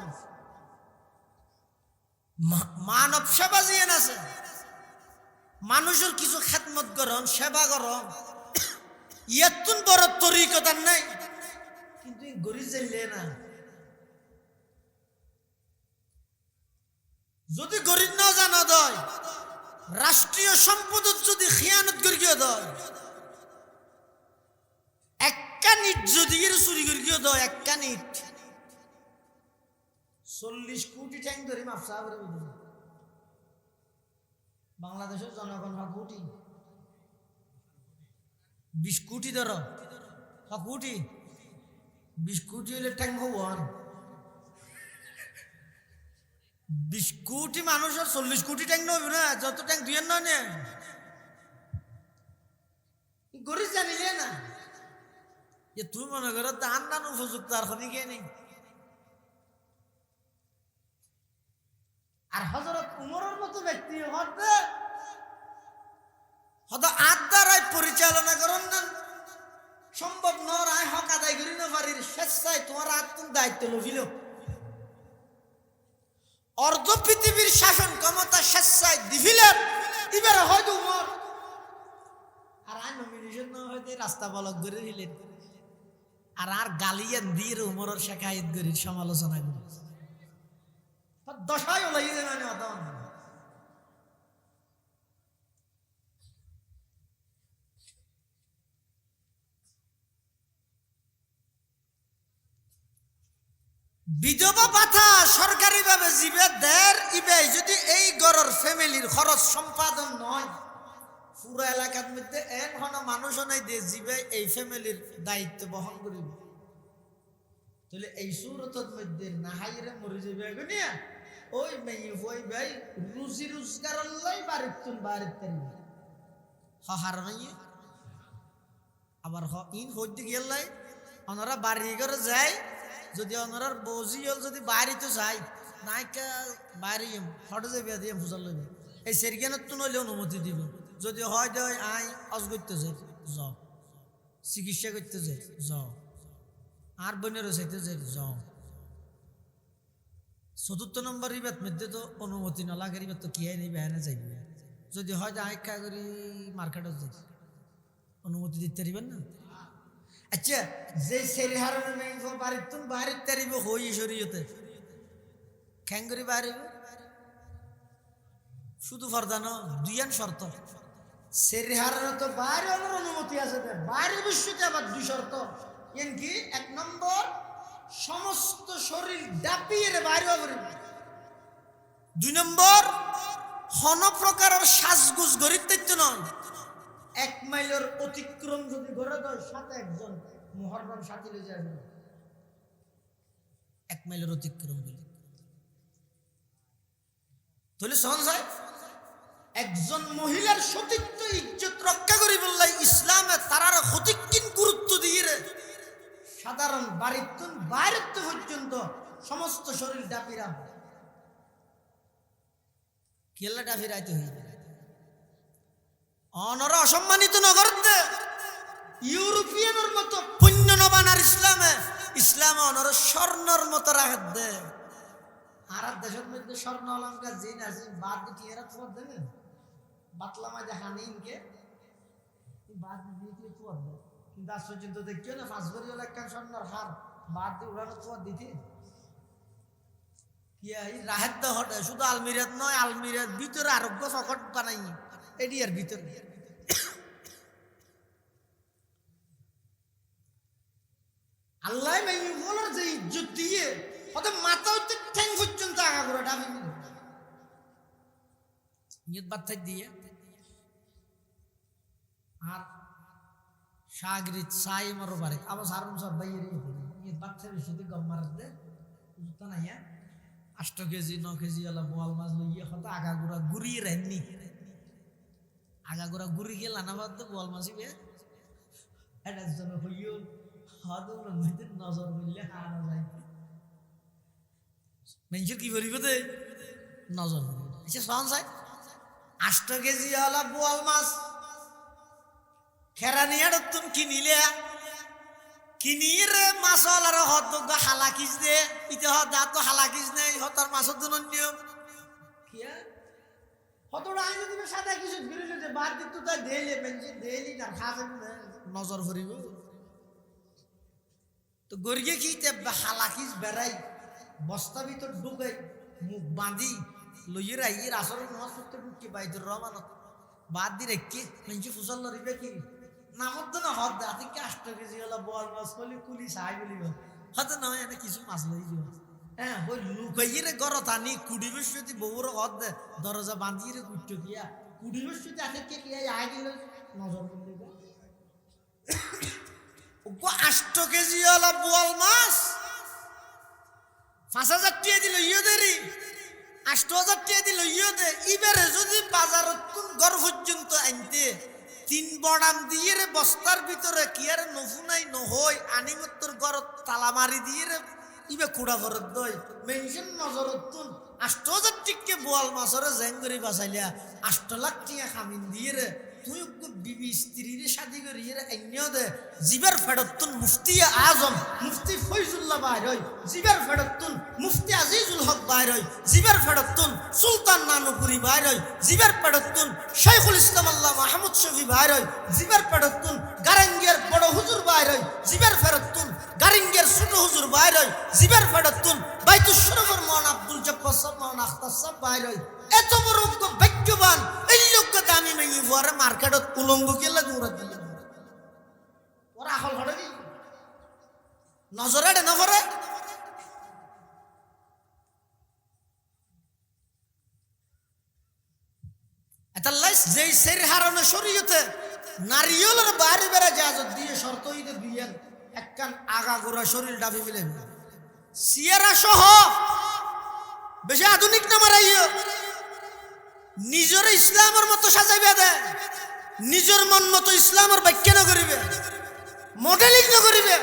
মানব সেবা জিয়েন আছে মানুষের কিছু খেদমত করন সেবা করন ইয়াতুন বড় তরিকত আর নাই কিন্তু গরিব যাইলে না যদি গরিব না জানা দয় রাষ্ট্রীয় সম্পদত যদি খিয়ানত করিয়া দয় একটা নিট যদি এর চুরি করিয়া দয় একটা নিট 40 কোটি ট্যাং ধরে মাফসা করে বাংলাদেশের জনগণ কোটি 20 কোটি ধর কোটি 20 কোটি হলে ট্যাং হওয়ার 20 কোটি মানুষের 40 কোটি ট্যাং নবি না যত ট্যাং দুই না নে গরিব জানিলে না যে তুই মনে করো দান দান উপযুক্ত আর খনি কে নেই আর হযরত উমরের মতো ব্যক্তি হতে হয়তো আদারাই পরিচালনা করেন না সম্ভব নয় হক আদায় করি না পারির স্বেচ্ছায় তোমার আত্ম দায়িত্ব লভিল অর্ধ পৃথিবীর শাসন ক্ষমতা স্বেচ্ছায় দিভিলেন এবার হয়তো উমর আর আই নমিনেশন না হয়তো রাস্তা বলক করে দিলেন আর গালিয়ান দিয়ে উমরের শেখায়ত করি সমালোচনা করি দশাই ওলাই মানে অদম বিধবা ভাতা সরকারি ভাবে জিবে দের ইবে যদি এই গড়ের ফ্যামিলির খরচ সম্পাদন নয় পুরো এলাকার মধ্যে এখন মানুষ নাই দিয়ে জিবে এই ফ্যামিলির দায়িত্ব বহন করিব তাহলে এই সুরতের মধ্যে নাহাইরে মরে যাবে গুনিয়া ওই মেয়ে ওই ভাই রুজি রোজগার লাই বাড়িতুন বাড়িতেন হার নাই আবার ইন হইতে গেলাই ওনারা বাড়ি ঘরে যায় যদি ওনার বজি হল যদি বাড়িতে যায় নাইকা বাড়ি হটে যাবে দিয়ে ফুজার লইবে এই সেরিখানের তো নইলে অনুমতি দিব যদি হয় দেয় আই অজ করতে যাই যাও চিকিৎসা করতে যাই যাও আর বোনের চাইতে যাই যাও চতুর্থ নম্বর ইবাদ মধ্যে তো অনুমতি নলাগের ইবাদ তো কিয়াই নেই বেহানে যাইবে যদি হয় আইকা করি মার্কেটত যাই অনুমতি দিতে পারিবেন না আচ্ছা যে সেরি হারণে মেইন বাড়ির তুমি বাড়ির তারিব হই শরীয়তে খ্যাঙ্গরি বাড়িব শুধু ফরদানো দুইয়ান শর্ত সেরি হারণে তো বাইরে অনুমতি আছে বাইরে বিশ্বতে আবার দুই শর্ত এন কি এক নম্বর সমস্ত শরীর ডাপিয়ে বাইরে করিব দুই নম্বর হন প্রকারের সাজগুজ গরিব দায়িত্ব নয় 1 মাইলের অতিক্রম যদি গড়ে দেয় সাথে একজন মুহররম সাথী লয়ে যাবে 1 মাইলের অতিক্রম বলে তাহলে সহজ হয় একজন মহিলার সতীত্ব ইজ্জত রক্ষা করি বললাই ইসলামে তারার ক্ষতিকিন গুরুত্ব দিয়ে সাধারণ বাড়িতুন বাইরেতে পর্যন্ত সমস্ত শরীর ডাপিরা কেলা ডাপিরাইতে হইবে অনরা অসম্মানিত নগরতে ইউরোপিয়ানের মতো পুণ্য নবানার ইসলামে অনরা স্বর্ণর মতো রাখত দে আর দেশের মধ্যে স্বর্ণ অলঙ্কার জিন আছে বাদ দিয়ে এরা তোমার দেবে বাতলা মাঝে হানিনকে বাদ দিয়ে তোমার দেবে কিন্তু আজ পর্যন্ত দেখছো না 5 ভরি হলো একটা স্বর্ণর হার বাদ দিয়ে উড়ানো তোমার দিতে কি রাহের তো হটে শুধু আলমিরাত নয় আলমিরাত ভিতরে আরোগ্য ফকট বানাই এটি আর ভিতরে আল্লাহ বলার যে ইজ্জত দিয়ে হয়তো মাথা হইতে ঠ্যাং পর্যন্ত আগা করে ডাবি নিয়ত বার্তায় দিয়ে আর সাগরিত সাই মরো বারে আবার সারুন সব বাইরে নিয়ত বার্তায় বেশি গম মারাত দে বুঝতে নাই 8 কেজি 9 কেজি আলা বোয়াল মাছ লইয়া হয়তো আগা গুড়া ঘুরিয়ে রেননি আগাগোড়া ঘুরি গেল আনাবাদ বল মাসিবে এটার জন্য হইও হাদুর মধ্যে নজর বললে হারা যায় মেনশন কি করিব দে নজর আচ্ছা সহন সাই 8 কেজি হলা বোয়াল মাছ খেরানিয়ার তুমি কিনিয়ে রে মাছওয়ালার হত হালাকিস দে ইতে হত তো হালাকিস নেই হতার মাছের জন্য নিয়ম কিয়া কতটা আইনে দিবে সাদা কিছু বিরুলে যে বাদ দিত তা দেইলে মেনজি দেইলি না খাবে নজর করিব তো গরিয়ে কি তে হালাকিস বেড়াই বস্তা ভিতর ঢুকাই মুখ বাঁধি লইয়ের আইয়ের আসরের নামাজ পড়তে ঢুকছে বাইদুর রহমানত বাদ দিয়ে রেখে মেঞ্চি ফুসল লড়িবে কি নামত তো না হদ দে আতিকে 8 কেজি হলো বল মাছ হলি কুলি সাই বলিব হয়তো নয় এনে কিছু মাছ লই যাব হ্যাঁ ওই লুকাইয়ের গরত আনি কুড়ি বৃহস্পতি বউর হদ দে দরজা বাঁধিয়ে কুট্ট গিয়া কুড়ি বৃহস্পতি আতিকে গিয়া আই দিল নজর বন্ধ 8 কেজি হলো বোয়াল মাছ 5,000 টাকা দিল ইয়েদেরই 8,000 টাকা দিল ইয়েদে ইবারে যদি বাজারত ঘর পর্যন্ত আনতে 3 বড়াম দিয়ে রে বস্তার ভিতরে কি আর নফুনাই নহই আনিমত্তর ঘর তালা মারি দিয়ে রে ইবে কুড়া ভরত দই মেনশন নজরতুন 8,000 টাকা বোয়াল মাছরে জেঙ্গরি বাঁচাইলা 8 লাখ টাকা খামিন দিয়ে রে তুই বিবি স্ত্রীর শাদি করিয়ে আইনিও দে জিবার ফেরতুন মুফতি আজম মুফতি ফয়জুল্লাহ বাইর হয় জিবার ফেরতুন মুফতি আজিজুল হক বাইর হয় জিবার ফেরতুন সুলতান নানুপুরি বাইর হয় জিবার ফেরতুন শাইখুল ইসলাম আল্লাহ মাহমুদ শফি বাইর হয় জিবার ফেরতুন গারাঙ্গের বড় হুজুর বাইর হয় জিবার ফেরতুন গারিঙ্গের ছোট হুজুর বাইর হয় জিবার ফেরতুন বাইতুল শরফের মওলানা আব্দুল জব্বার সাহেব মওলানা আখতার সাহেব বাইর হয় এত বড় ভাগ্যবান এই লোককে দামি মেয়ে পরে মার্কেটত উলঙ্গ কেলে দৌড়াত দিল ওরা আখল ঘটে কি নজরে নজরে এতাল্লাইস যেই সের হারানো শরীয়তে নারিয়লের বাইরে বেড়া জাহাজত দিয়ে শর্ত হইতে দিয়েন একখান আগা গোড়া শরীর ডাবি মিলে সিয়ারা সহ বেশি আধুনিক নামার আইও নিজের ইসলামের মতো সাজাইবে দেয় নিজের মন মতো ইসলামের ব্যাখ্যা না করিবে মডেলিং না করিবে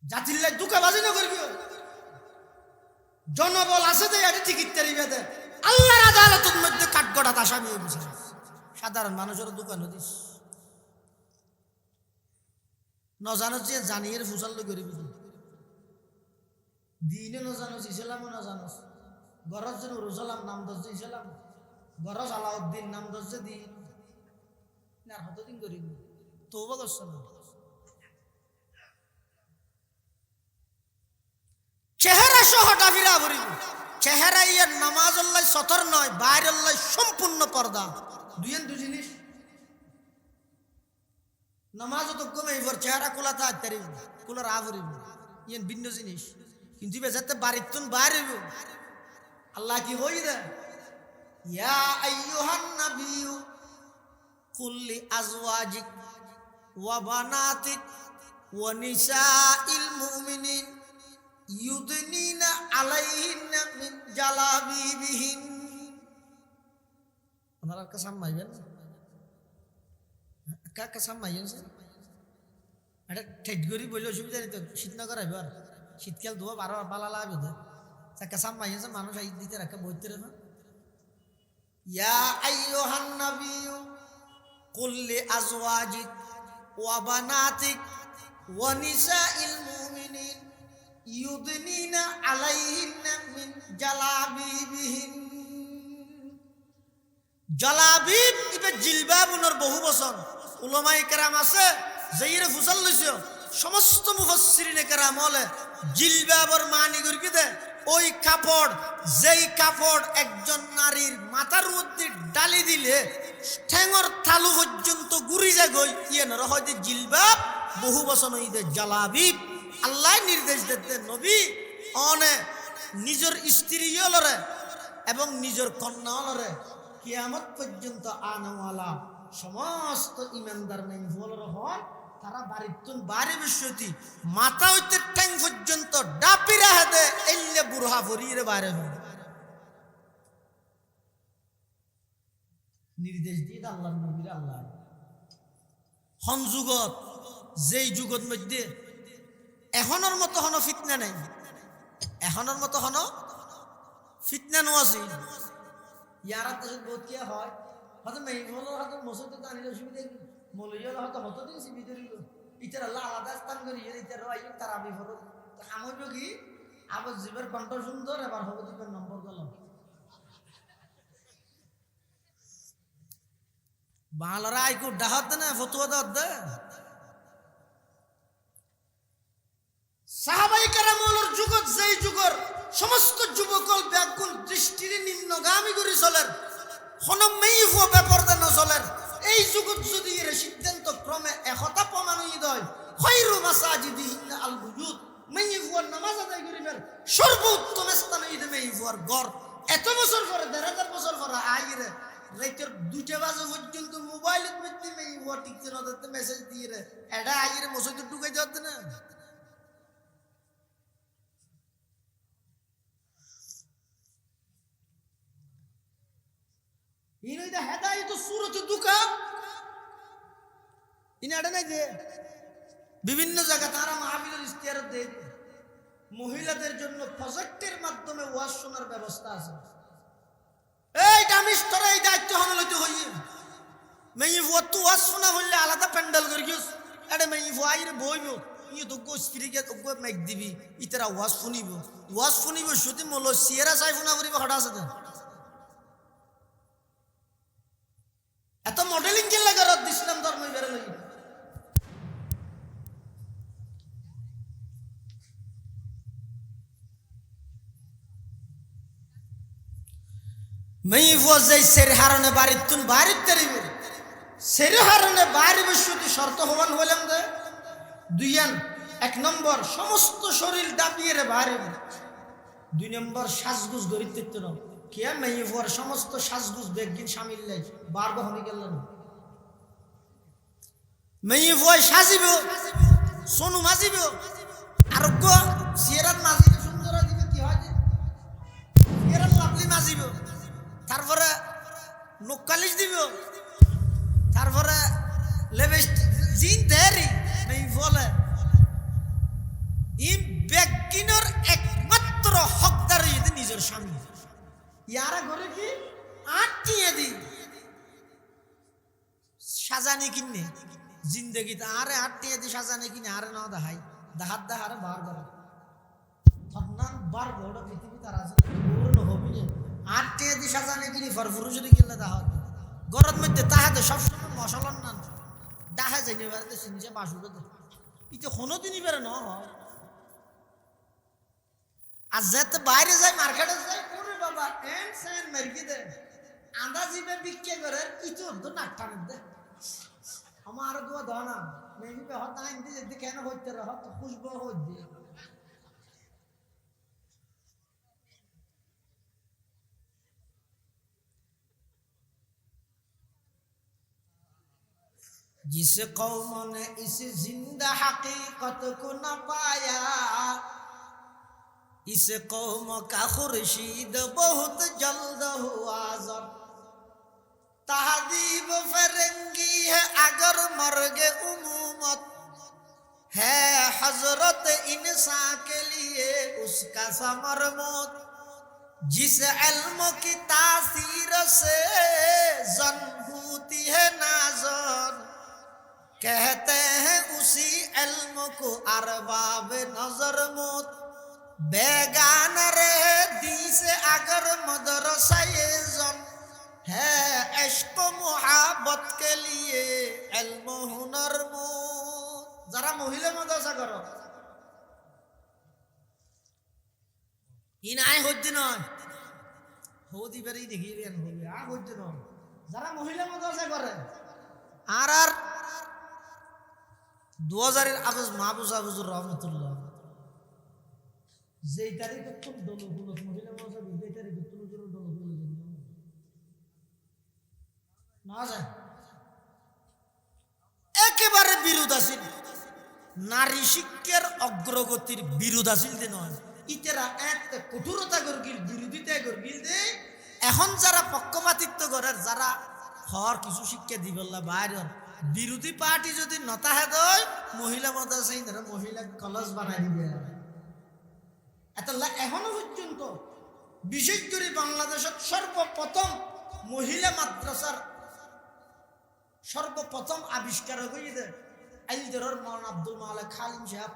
জাতির লাই দুকাবাজি না করিবে জনবল আছে দেয় এটা টিকিট তারিবে দেয় আল্লাহর আদালতের মধ্যে কাঠগড়াত আসামি হয়ে বসে সাধারণ মানুষের দোকানে দিস নজানো যে জানিয়ে ফুসাল করিবে দিনে নজানোস ইসলামও নজানোস গরজ যেন রুজলাম নাম দর্জে ইসলাম গরজ আলাউদ্দিন নাম দর্জে দিন না কতদিন করিব তৌবা করছ না চেহারা সহ ডাফিরা ভরিব চেহারা ইয়ার নামাজ আল্লাহ সতর নয় বাইর আল্লাহ সম্পূর্ণ পর্দা দুই জিনিস নামাজ তো কমে এবার চেহারা খোলা থাক তারি খোলা রা ভরিব ইয়ান ভিন্ন জিনিস কিন্তু বেজাতে বাড়িতুন বাইরে আল্লাহ কি হই দে ইয়া আইয়ুহান নাবিয়্যু কুল্লি আজওয়াজিক ওয়া বানাতিক ওয়া নিসাইল মুমিনিন ইউদনিনা আলাইহিন্না মিন জালাবিবিহিন আপনারা কাসাম মাইবেন কাসাম মাইবেন এটা ঠেট গরি বলে অসুবিধা নেই তো শীত না করাইবে আর শীতকাল ধোয়া 12 বালা লাগবে তো কাসাম মাইছে মানুষ আই দিতে রাখা বইতে না ইয়া আইয়ুহান নাবিয়্যু কুল লি আজওয়াজিক ওয়া বানাতিক ওয়া নিসাইল মুমিনিন ইউদনিনা আলাইহিন্না মিন জালাবিবিহিন জালাবিব ইবে জিলবাবুনর বহু বচন উলামায়ে কেরাম আছে যাইরে ফুসাল লইছো সমস্ত মুফাসসিরিনে কেরাম বলে জিলবাবর মানি করবি দে ওই কাপড় যেই কাপড় একজন নারীর মাথার মধ্যে ডালি দিলে ঠ্যাঙর থালু পর্যন্ত গুড়ি যায় গই ইয়ে নর হয়তো জিলবাব বহু বচন হইতে জালাবিব আল্লাহ নির্দেশ দিতে নবী অনে নিজের স্ত্রী হলরে এবং নিজের কন্যা হলরে কিয়ামত পর্যন্ত আনাওয়ালা সমস্ত ইমানদার মেন হলর হয় তারা বাড়িতুন বাড়ি বিশ্বতি মাথা হইতে ঠ্যাং পর্যন্ত ডাপিরা হাতে এল্লে বুড়হা ভরিয়ে বাইরে হয় নির্দেশ দিয়ে আল্লাহর নবীর আল্লাহ হন যুগত যেই যুগত মধ্যে এখনের মতো হন ফিতনা নাই এখনের মতো হন ফিতনা নোয়াছি ইয়ার দেশে বহুত কি হয় হয়তো মেইন হলো হয়তো মসজিদে দাঁড়িয়ে অসুবিধা মৌলিয়াল হয়তো দিন সিবি ধরিল ইতার আল্লাহ আলাদা স্থান করি ইতার আইন তার আমি ফটো আমার কি আবার জীবের কণ্ঠ সুন্দর এবার হবে জীবের নম্বর গেল বাংলারা আইকু ডাহাত না ফতুয়া দাঁত দে সাহাবাই কেরামর যুগত যেই যুগর সমস্ত যুবকল ব্যাকুল দৃষ্টির নিম্নগামী করে চলেন কোনো মেইফ ব্যাপারটা ন চলেন এই যুগত যদি এর সিদ্ধান্ত ক্রমে একতা প্রমাণ হয়ে দেয় খৈরু মাসাজিদিহিন্না আল বুজুদ মেইফুয়ার নামাজ আদায় করিবেন সর্বোত্তম স্থানে ঈদ মেইফুয়ার ঘর এত বছর পরে ১,৫০০ বছর পরে আইরে রাইতের ২টা বাজে পর্যন্ত মোবাইলের মধ্যে মেইফুয়ার টিকতে নদতে মেসেজ দিয়ে রে এটা আইরে মসজিদে ঢুকাই যাচ্ছে না ইনইদা হেদায়েত সূরত দুকা ইনাডা নাই যে বিভিন্ন জায়গা তারা মাহফিলের ইশতেহার দেয় মহিলাদের জন্য প্রজেক্টের মাধ্যমে ওয়াজ শোনার ব্যবস্থা আছে এই দামিস্তরে এই দায়িত্ব হন লইতে হইয়ে মেয়ে তো ওয়াজ শোনা হইলে আলাদা প্যান্ডেল করে গিয়েছ এটা মেয়ে আইরে বইব ইয়ে তো গো স্ত্রীকে তো গো মেক দিবি ইতারা ওয়াজ শুনিব শুধু মল সিয়েরা চাই ফোনা করিব হঠাৎ আছে এত মডেলিং কে লাগে রদ ইসলাম ধর্ম বের লই মেই ফজাই সের হারনে বাড়িতুন বাড়িত তেরিবে সের হারনে বাড়ি বসুতি শর্ত হবান হইলাম দে দুইয়ান এক নম্বর সমস্ত শরীর দাপিয়ে রে বাড়ি 2 নম্বর সাজগুজ গরিতে ন কে মেই ফর সমস্ত সাজগুজ বেগিন শামিল লাই বারগো হমি গেল না মেই ফয় সাজিব সোনু মাজিব আর গো সিরাত মাজিব সুন্দর দিবে কি হয় সিরাত লাভলি মাজিব তারপরে নোকালিশ দিব তারপরে লেবেস্ট জিন দেরি মেই বলে ই বেগিনর একমাত্র হকদার যদি নিজের স্বামী ইয়ারা ঘরে কি আটটিয়ে দি সাজানি কিনে জিন্দগিতে আরে আটটিয়ে দি সাজানি কিনে আরে না দেখাই দেহারে বার করে থন্নান বার বড় পৃথিবী তার আছে পূর্ণ হবি আটটিয়ে দি সাজানি কিনে ফরফুরু যদি কিনলে দেখা গরত মধ্যে তাহাতে সবসময় মশলার নান ডাহে যাইনি বেড়াতে সিনছে বাসুকে ইতে কোনো দিনই বেড়ে ন আর যেতে বাইরে যায় মার্কেটে যায় কোনে বাবা এন সেন মেরকি দে আন্দা জিবে বিক্রি করে ইতো তো নাকটান দে আমার দোয়া দাও না মেবি বে হতা ইন্দি যদি কেন হইতে রহ তো খুশবু হই দে जिस कौम ने इस जिंदा हकीकत को न पाया इस कौम का खुर्शीद बहुत जल्द हुआ जब तहदीब फरंगी है अगर मर्गे उमूमत है हजरत इंसान के लिए उसका समर मौत जिस इल्म की तासीर से जन होती है नाज़र कहते हैं उसी इल्म को अरबाब नजर मौत बेगान रहे दी से अगर मदरसा जम है इश्क मुहब्बत के लिए इल्म हुनर मौत जरा महिला मदरसा करो इन आए होती ना होती बेरी देखिए बेन हो गया होती ना जरा महिला मदरसा करे आर 2000 আগস্ট মাহবুব আবুজুর রহমতুল্লাহ যেই তারিখে খুব দলগুলো মহিলা মজা এই তারিখে তুলুজুর দলগুলো না যায় একেবারে বিরোধাসীন নারী শিক্ষার অগ্রগতির বিরোধাসীন নয় ইতেরা এক কঠোরতা গর্গিল বিরোধিতা গর্গিল দে এখন যারা পক্ষপাতিত্ব করে যারা হর কিছু শিক্ষা দিবল্লা বাইরের বিরোধী পার্টি যদি নতাহে দেয় মহিলা মাদ্রাসা ইন্দ্রা মহিলা কলেজ বানাই দিবে এত এখনো পর্যন্ত বিশেষ করে বাংলাদেশের সর্বপ্রথম মহিলা মাদ্রাসার সর্বপ্রথম আবিষ্কার হয়েছে আইলদরের মাওলানা আব্দুল মালিক খালিম সাহেব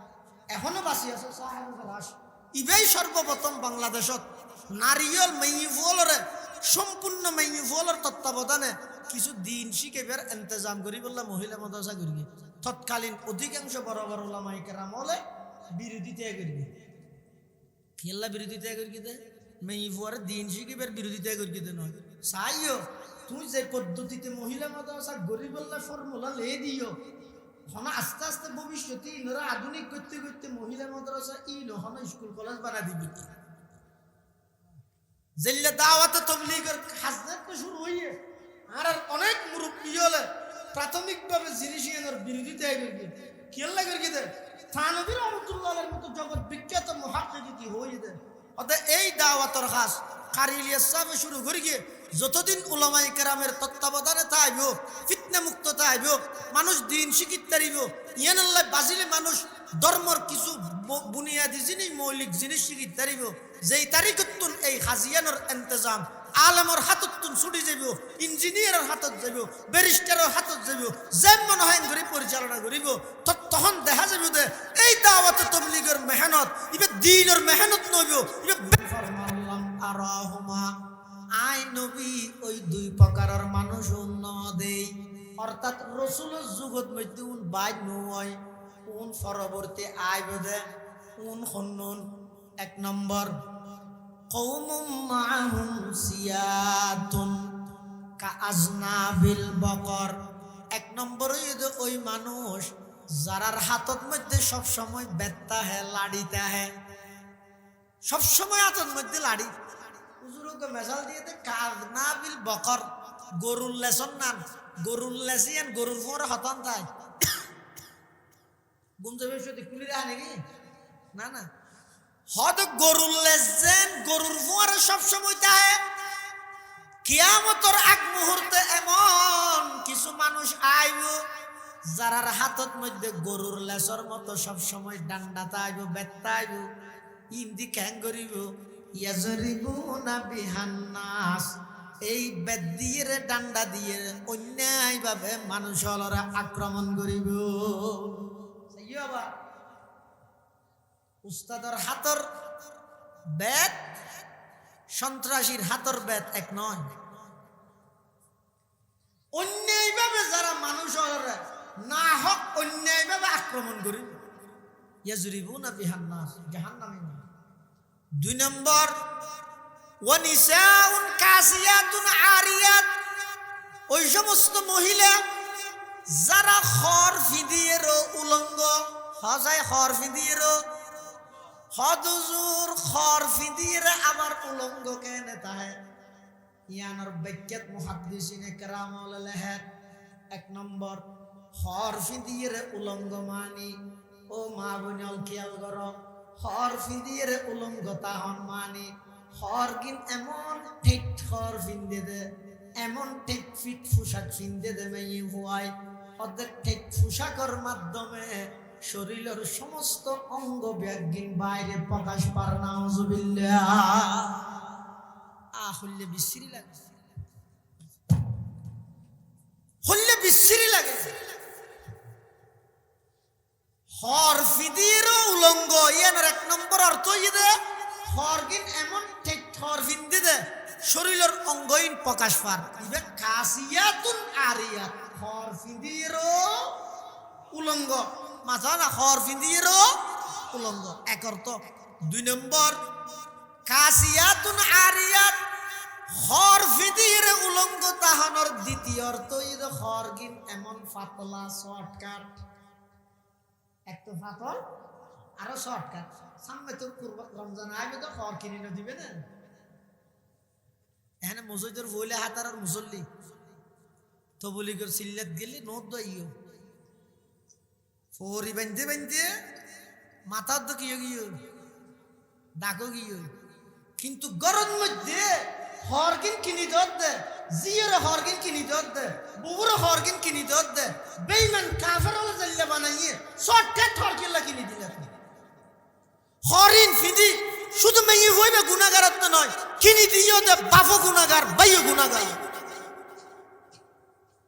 এখনো বাঁচি আছে সাহেব রাস ইবেই সর্বপ্রথম বাংলাদেশত নারীয়ল মেইফলরে সম্পূর্ণ মেইফলর তত্ত্বাবধানে কিছু দিন শিখেবার ইন্তজাম করি বললা মহিলা মাদ্রাসা করি তৎকালীন অধিকাংশ বড় বড় ওলামায়ে কেরাম হলে বিরোধিতা করবি কেল্লা বিরোধিতা করবি দে মেয়ে ফুয়ারে দিন শিখিবার বিরোধিতা করবি দে নয় চাইও তুই যে পদ্ধতিতে মহিলা মাদ্রাসা গরিবল্লা ফর্মুলা লে দিও হন আস্তে আস্তে ভবিষ্যতে ইনরা আধুনিক করতে করতে মহিলা মাদ্রাসা ইল হন স্কুল কলেজ বানা দিবি জেলে দাওয়াতে তবলিগের হাজনাত তো শুরু হইয়ে আর অনেক মুরব্বী হলে প্রাথমিকভাবে জিনিস এর বিরোধিতা করবি কেল্লা করবি দে থানবী রহমাতুল্লাহর মতো জগৎ বিখ্যাত মুহাক্কিক হয়ে দে অতএব এই দাওয়াতের খাস কারিলিয়া সাহেব শুরু করি গিয়ে যতদিন উলামায়ে কেরামের তত্ত্বাবধানে থাকব ফিতনা মুক্ত থাকব মানুষ দিন শিখিত তারিব ইয়ানাল্লাহ বাজিলে মানুষ ধর্মর কিছু বুনিয়াদি জিনিস মৌলিক জিনিস শিখিত তারিব যেই তারিখতুন এই হাজিয়ানোর ইন্তজাম আলমর হাততুন ছুটি যাব ইঞ্জিনিয়ারের হাতত যাব ব্যারিস্টারের হাতত যাব যেমন হয় করে পরিচালনা করিব তখন দেখা যাব যে এই দাওয়াতে তাবলীগের মেহনত ইবে দ্বীনের মেহনত নইব ইবে ফরমাল্লাম আরাহুমা আই নবী ওই দুই প্রকারের মানুষ দেই অর্থাৎ রসুলের যুগত মধ্যে উন বাইদ নয় উন পরবর্তী আইবে উন হন্নুন এক নম্বর কওমুম মাআহুম সিয়াতুন কাআজনাবিল বকর এক নম্বর ওই মানুষ যারার হাতত মধ্যে সব সময় বেত্তা হে লাড়িতা হে সব সময় হাতত মধ্যে লাড়ি হুজুরকে মেসাল দিয়ে কাআজনাবিল বকর গরুর লেসন নান গরুর লেসিয়ান গরুর ফোরে হতন তাই গুমজবে সত্যি খুলি রাখা নাকি না না হয়তো গরুর লেসেন গরুর ফোরে সব সময় তাই কিয়ামতের আগ মুহূর্তে এমন কিছু মানুষ আইব যারার হাতত মধ্যে গরুর লেসর মতো সব সময় ডান্ডাতা আইব বেত্তা আইব ইন্দি ক্যাং করিব ইয়াজরিবুনা বিহান্নাস এই বেদ দিয়ে ডান্ডা দিয়ে অন্যায় ভাবে মানুষরা আক্রমণ করিব উস্তাদর হাতর বেদ সন্ত্রাসীর হাতর বেদ এক নয় অন্যায় ভাবে যারা মানুষরা না হক অন্যায় ভাবে আক্রমণ করিব ইয়াজরিবুনা বিহান্নাস জাহান্নামে দুই নম্বর ওয়ানিসাউন কাসিয়াতুন আরিয়াত ওই সমস্ত মহিলা যারা খর ফিদিয়ের উলঙ্গ হজায় খর ফিদিয়ের হদুজুর খর ফিদিয়ের আবার উলঙ্গ কেন তাহে ইয়ানোর ব্যাখ্যাত মুহাদ্দিসিনে কেরাম লেহের এক নম্বর খর ফিদিয়ের উলঙ্গ মানি ও মা বোনল খেয়াল কর খর ফিদিয়ের উলঙ্গ তাহন মানি হরগিন এমন ঠিক খর ফিন্দে দে এমন ঠিক ফিট পোশাক ফিন্দে দে মেয়ে হুয়াই অর্ধেক ঠিক পোশাকের মাধ্যমে শরীরের সমস্ত অঙ্গ ব্যাগিন বাইরে প্রকাশ পার নাউজুবিল্লাহ হল্লে বিশ্রী লাগে হল্লে বিশ্রী লাগে হর ফিদির উলঙ্গ ইয়ানোর এক নম্বর অর্থ ইয়ে হরগিন এমন ঠিক হর ফিন্দে দে শরীরের অঙ্গইন প্রকাশ পার ইবে কাসিয়াতুন আরিয়াত হর ফিদির উলঙ্গ মাথা না হর ফিদির উলঙ্গ এক অর্থ দুই নম্বর কাসিয়াতুন আরিয়াত হর ফিদির উলঙ্গ তাহানোর দ্বিতীয় অর্থ ইয়ে হরগিন এমন পাতলা শর্টকাট এক তো পাতল আরো শর্টকাট সামনে তো রমজান আইবে তো খড় কিনে দিবে না এখানে মসজিদের বইলে হাতার আর মুসল্লি তো বলি করে সিল্লাত গেলি নোট দিও ফোরি বাঁধতে বাঁধতে মাথার তো কি গিয়ে ডাকো গিয়ে কিন্তু গরম মধ্যে হরগিন কিনি দর দে জিয়ের হরগিন কিনি দর দে বুবুর হরগিন কিনি দর দে বেঈমান কাফের হলে জাল্লা বানাইয়ে শর্টকাট হরগিল্লা কিনি দিলে হরিণ ফিদি শুধু মেয়ে হইবে গুণাগারত্ব নয় কিনি দিও দে বাফো গুণাগার বাইও গুণাগার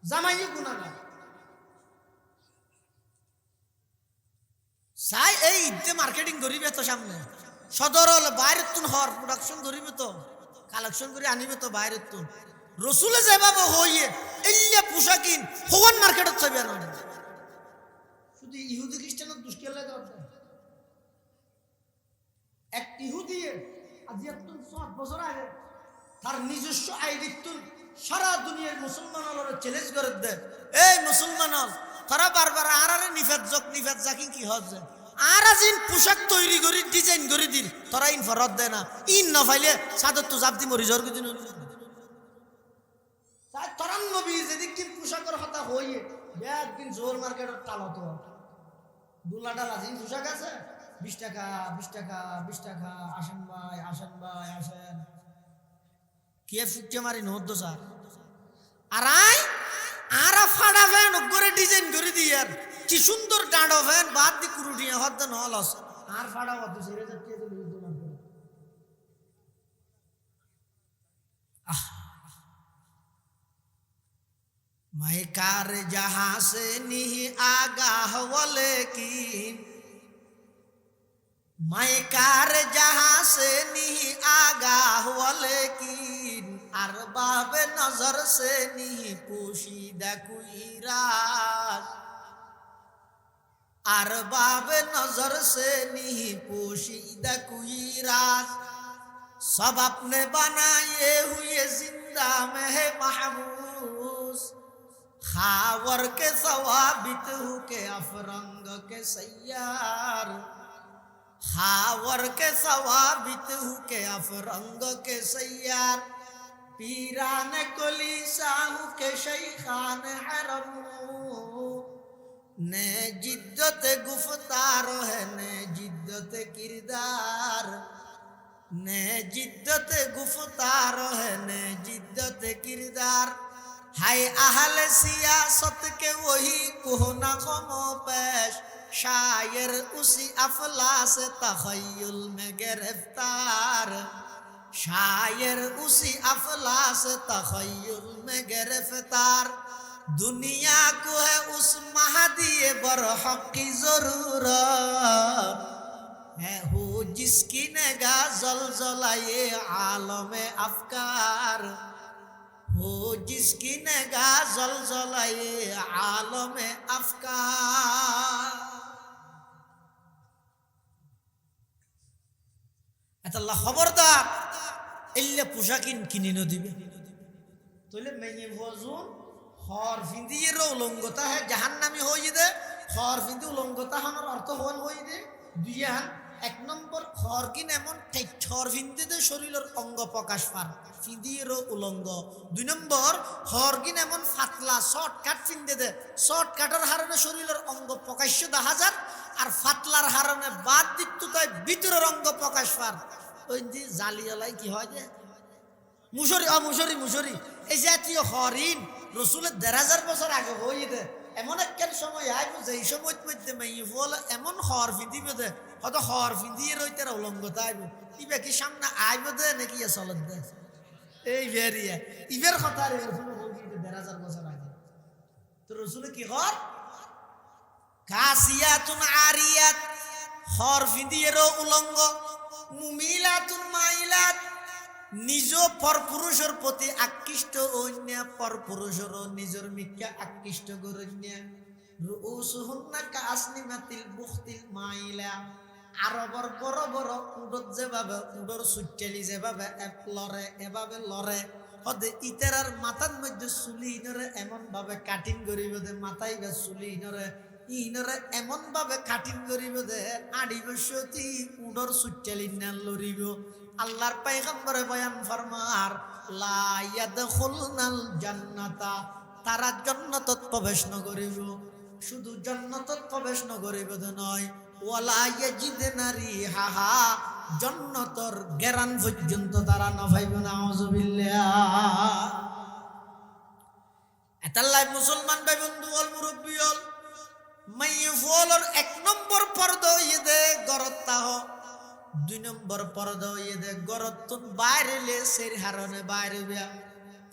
জামাইও গুণাগার চাই এই ঈদে মার্কেটিং করিবে তো সামনে সদর হলে বাইরের তুন হর প্রোডাকশন করিবে তো কালেকশন করে আনিবে তো বাইরের তুন রসুলে যেভাবে হইয়ে এইয়া পোশাকিন হওয়ান মার্কেটত চাইবে না শুধু ইহুদি খ্রিস্টানের দুষ্কেলে দরকার এক ইহুদিয়ে আজি একটু 7 বছর আগে তার নিজস্ব আইডিতুন সারা দুনিয়ার মুসলমানরা চ্যালেঞ্জ করে দে, এই মুসলমান তারা বারবার আরারে নিফাত জাকি কি হচ্ছে আর আজিন পোশাক তৈরি করি ডিজাইন করে দিল তোরা ইন ফরত দে না ইন না ফাইলে সাদত তো জাপদি মরি জর কিছু তরান নবী যেদিক কি পোশাকের হতা হইয়ে একদিন জোর মার্কেটের তালত দুলাটা লাজিন পোশাক আছে 20 টাকা 20 টাকা 20 টাকা আসেন ভাই আসেন কে ফুটে মারি নহদ্দ স্যার আরা ফাড়া ফ্যান করে ডিজাইন করে দিয়ার কি সুন্দর ডাঁড়ো ফ্যান বাদ দি কুরুটিয়া হদ্দ নহলস আর ফাড়া হদ্দ সেরে যাচ্ছে তো লুই দোনা করে मैं कार जहां से नहीं आगाह लेकिन मैं कार जहां से नहीं आगाह लेकिन अरबाब नजर से नहीं पोशीदा कोई राज अरबाब नजर से नहीं पोशीदा कोई राज सब अपने बनाए हुए जिंदा में है महबूस खावर के सवाबित हो के अफरंग के सैयार खावर के सवाबित हो के अफरंग के सैयार पीरान कुली साहू के शैखान हरम ने जिद्दत गुफ्तार है ने जिद्दत किरदार ने जिद्दत गुफ्तार है ने जिद्दत किरदार हाय अहल सियासत के वही कोहना खमो पेश शायर उसी अफलास तखय्युल में गिरफ्तार शायर उसी अफलास तखय्युल में गिरफ्तार दुनिया को है उस महदी बरहक की जरूरत है हो जिसकी निगाह ज़लज़ला ये आलम अफकार हो जिसकी निगाह ज़लज़ला ये आलम अफकार আল্লাহ খবরদার এলে পোশাকিন কিনি দিবে তাহলে মেয়ে ভজুন হর ফিন্দিয়ের উলঙ্গতা হ্যাঁ জাহান্নামী হয়ে দে হর ফিন্দি উলঙ্গতা হওয়ার অর্থ হয়ে দে দুইয়ান এক নম্বর হর কিন এমন হর ফিন্দিতে শরীরের অঙ্গ প্রকাশ পান ফিন্দিয়ের উলঙ্গ 2 নম্বর হর কিন এমন ফাতলা শর্টকাট ফিন্দে দে শর্টকাটের হারণে শরীরের অঙ্গ প্রকাশ্য দেখা যান আর ফাতলার হারণে বাদ দিত তাই ভিতরের অঙ্গ প্রকাশ পান ওই যে জালিয়ালাই কি হয় যে মুশরি এই জাতীয় হরিণ রসুলের 1000 বছর আগে হয়ে দে এমন একখান সময় আইব যে এই সময় মধ্যে মেয়ে বল এমন হর ফিন্দিবে দে হয়তো হর ফিন্দিয়ে রইতে উলঙ্গতা আইব ইবে কি সামনে আইব দে নাকি চলত দে এই ভেরিয়া ইবের কথা রসুল হয়ে 1000 বছর আগে তো রসুলে কি হর কাসিয়াতুন আরিয়াত হর ফিন্দিয়ে উলঙ্গ মুমিলাতুন মাইলাত নিজ পরপুরুষের প্রতি আকৃষ্ট অন্য পরপুরুষের নিজের মিথ্যা আকৃষ্ট করন্যা রুউসুহুন্না কাসনিমাতিল বুখতিল মাইলা আরবর বড় বড় উডত যেভাবে উডর সুট্টেলি যেভাবে লড়ে এভাবে লড়ে হদে ইতারার মাথার মধ্যে চুলি ইনরে এমন ভাবে কাটিং করিব দে মাথায় বা চুলি ইনরে ইনরে এমন ভাবে কাটিং করিব দে আড়ি বসতি উডর সুট্টেলি না লড়িব আল্লাহর পয়গম্বরে বয়ান ফরমার লা ইয়াদখুলনাল জান্নাতা তারা জান্নাতত প্রবেশ নগরিব শুধু জান্নাতত প্রবেশ নগরিব নয় ওয়ালা ইয়াজিদনা রিহাহা জান্নাতর গেরান পর্যন্ত তারা না পাইব না আউযুবিল্লাহ এতাল্লাই মুসলমান ভাই বন্ধু অল মুরব্বী অল মাইয়ে ফলর 1 নম্বর পর্দা ইদে গরত্তাহ 2 নম্বর পর্দা ইদে গরত্তুন বাইরেলে সের হারনে বাইরে বিয়া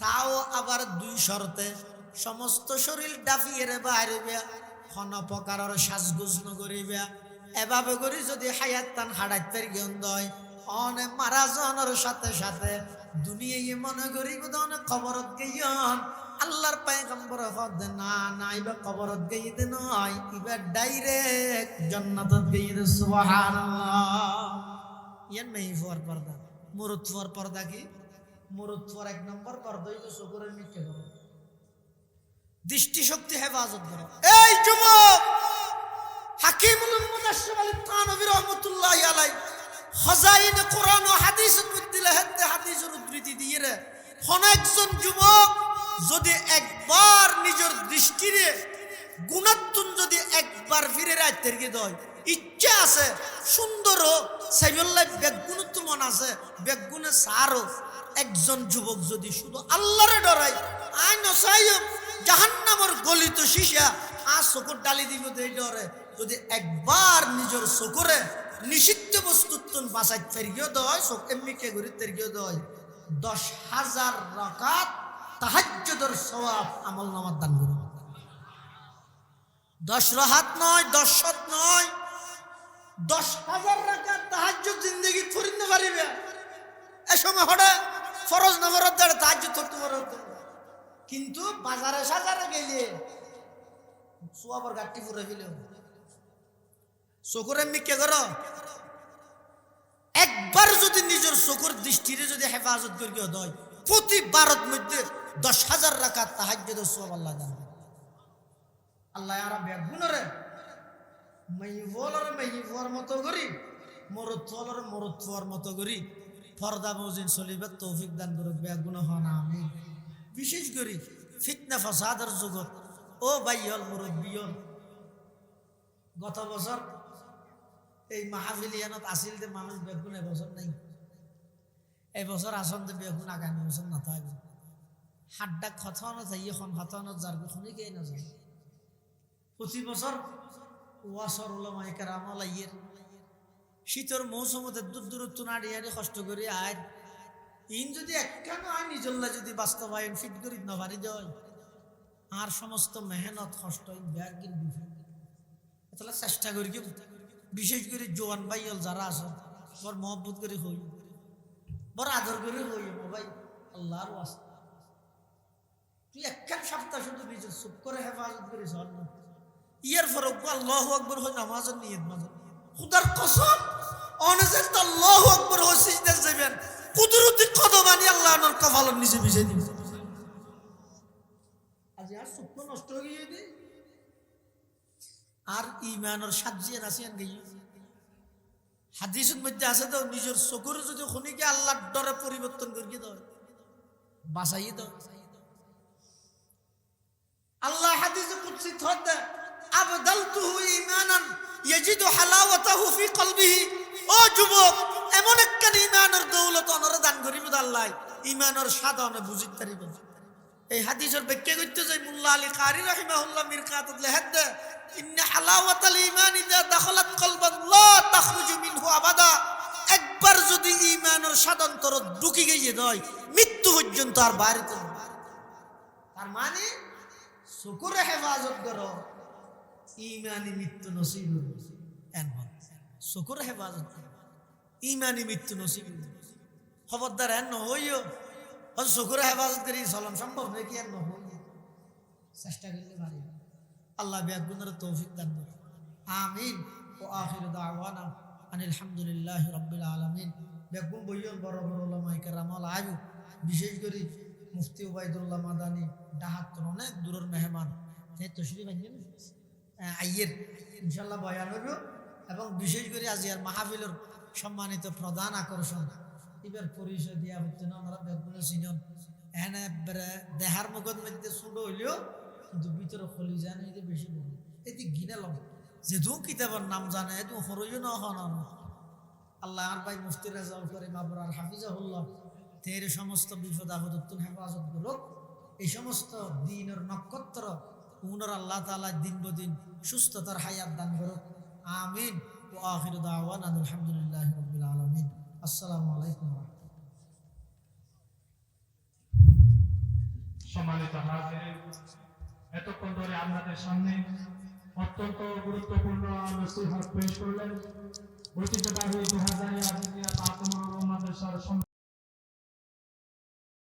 তাও আবার 2 শর্তে সমস্ত শরীর ডাফিয়ে বাইরে বিয়া কোন প্রকারের সাজগুজ নগরিবা এভাবে করি যদি হায়াত তান হাড়াইতের গন্ধ হয় অনে মারা জানার সাথে সাথে দুনিয়ায় মনে করিব অনেক খবরত গইয়ন আল্লাহর পয়গম্বর হদ না নাইবা কবরত গইতে নয়, ইবা ডাইরেক্ট জান্নাতত গইতে। সুবহানাল্লাহ। ইয়ান মেহি ফুয়ার পর্দা। মুরুদ ফুয়ার পর্দা কি? মুরুদ ফুয়ার 1 নম্বর পর্দা হইল চকুরের নিচে করো, দৃষ্টিশক্তি হেফাজত করো। এই যুবক, হাকিমুল মুদাশশির আলী থানভী রাহমাতুল্লাহি আলাইহি খজাইন কোরআন ও হাদিসের মধ্যে লেখতে হাদিসের উদ্ধৃতি দিয়ে রে, কোন একজন যুবক যদি একবার নিজের দৃষ্টিরে গুণাত্মন যদি একবার ফিরে রাইতের গিয়ে দেয়, ইচ্ছা আছে সুন্দর সাইবুল্লাহ বেগুণত্ব মন আছে বেগুনে সারো, একজন যুবক যদি শুধু আল্লাহরে ডরায় আই নসাইব জাহান্নামের গলিত শিশা আর চকুর ডালি দিব দেই ডরে, যদি একবার নিজের চকুরে নিষিদ্ধ বস্তুত্বন বাঁচাই তেরগিয়ে দেয়, চোখ এমনি কে ঘুরি তেরগিয়ে দেয়, 10,000 রাকাত তাহাজ্জুদের সওয়াব আমল নামার দান করুন। 10 রাকাত নয়, 10 শত নয়, 10,000 রাকাত তাহাজ্জুদ জিন্দেগি ফুরিতে পারিবে। এই সময় হঠাৎ ফরজ না ফরজ দাঁড়ে তাহাজ্জুদ করতে পারো, কিন্তু বাজারে সাজারে গেলে সোয়াবর গাঠটি ফুরে ফেলে চকুর এমনি কে করো, একবার যদি নিজের চকুর দৃষ্টিরে যদি হেফাজত করিয়া দেয়, প্রতি বারত মধ্যে 10,000 রাকাত তাহাজ্জুদের সওয়াব আল্লাহ দান করে। আল্লাহ আর বেগুনরে মাইফলর মতো করি, মরুৎফর মতো করি পর্দা মজিন চলিবার তৌফিক দান করুক। বেগুন হন আমি বিশেষ করি ফিতনা ফাসাদের জগৎ। ও ভাইয়ল মুরব্বিয়ল, গত বছর এই মাহফিলিয়ানত আসিল যে মানুষ বেগুন, এবছর নাই। এই বছর আসন যে বেগুন আগামী বছর না থাকবে। হাড্ডা খতানো যাই এখন হতানো যার শুনি কে না যায়। প্রতি বছর ওয়াসর উলামায়ে কেরাম আলাইয়ের শীতের মৌসুমতে দূর দূরত্ব না ডিয়ারি কষ্ট করে আয়, ইন যদি একখানো আয় নিজল্লা যদি বাস্তবায়ন ফিট করি না পারি দেয়, আর সমস্ত মেহনত কষ্ট ব্যাগ কিন্তু তাহলে চেষ্টা করি কি, বিশেষ করে জোয়ান ভাইয়ল যারা আছে বড় মহব্বত করে হই, বড় আদর করে হই ভাই আল্লাহর ওয়াস্তে। তুই একখান সপ্তাহ শুধু নিজের চুপ করে হেফাজত করিস না, ইয়ার ফরক আল্লাহু আকবার হয় নামাজের নিয়ত মাঝে খুদার কসম অনেজের তো আল্লাহু আকবার হয় সিজদা যাবেন, কুদরতি কদমানি আল্লাহ আমার কপালের নিচে মিশে দিবে। আজ আর চুপ নষ্ট হয়ে গিয়ে দি আর ইমানের সাজিয়ে নাসিয়ান গিয়ে হাদিসের মধ্যে আছে তো, নিজের চকুরে যদি খুনিকে আল্লাহর ডরে পরিবর্তন করিয়ে দাও, বাঁচাইয়ে দাও। আল্লাহ হাদিসে কুদসি থদে আবদালতুহু ঈমানান ইয়াজিদু হালাওয়াতাহু ফি কলবিহি। ও যুবক, এমন একটা ঈমানের দৌলত অনরে দান করিব আল্লাহ, ঈমানের সাধনে বুঝিত পারিব। এই হাদিসের ব্যাখ্যা করতে যাই মোল্লা আলী কারি রাহিমাহুল্লাহ মিরকাতুল লাহাদ, ইন্না হালাওয়াতাল ঈমান ইযা দাখালাত কলবান লা তাখরুজু মিনহু আবাদা। একবার যদি ঈমানের সাধন তোর ঢুকি গিয়ে দেয়, মৃত্যু পর্যন্ত আর বাইরে তো। তার মানে চকুরে হেফাজত করো, ইমানি মৃত্যু নসিব এনহন। চকুরে হেফাজত করো, ইমানি মৃত্যু নসিব। খবরদার এন নহইও চকুরে হেফাজত করি চলন সম্ভব নাকি? এন নহইও, চেষ্টা করলে পারি। আল্লাহ বেগুনের তৌফিক দান করে, আমিন। ও আখিরু দাওয়ানা আনিল হামদুলিল্লাহি রাব্বিল আলামিন। বেগুন বইয়ল বড় বড় উলামায়ে কেরাম আইবু, বিশেষ করে মুফতি উবাইদুল্লাহ মাদানী ডাহাত অনেক দূরের মেহমান, তশরিফ আইয়ের ইনশাল্লাহ বয়ান হইব। এবং বিশেষ করে আজিয়ার মাহফিলের সম্মানিত প্রধান আকর্ষণ এবার পরিচয় দিয়া হচ্ছে না, ওনারা বেগুনে চিনন এনে দেহার মুখের মধ্যে ছোট হইলেও কিন্তু ভিতরে খলি জানে যে বেশি বড়। এটি গিনে লম যেহেতু কিতাবের নাম জানে এত হরইও না হন। আল্লাহ আর ভাই মুফতি রেজাউল করিম আবরার হাফিজাহুল্লাহ তের সমস্ত বিপদ আপদ হেফাজত করুক। এই সমস্ত দিনের নক্ষত্র উনার আল্লাহ তাআলা দিন বদিন সুস্থতার হায়াত দান করুক, আমিন। ও আখিরু দাওয়ানা আলহামদুলিল্লাহি রাব্বিল আলামিন। আসসালামু আলাইকুম। সম্মানিত হাজিরিন, এতক্ষণ ধরে আপনাদের সামনে অত্যন্ত গুরুত্বপূর্ণ নসিহত পেশ করলেন ঐতিহ্যবাহী 2000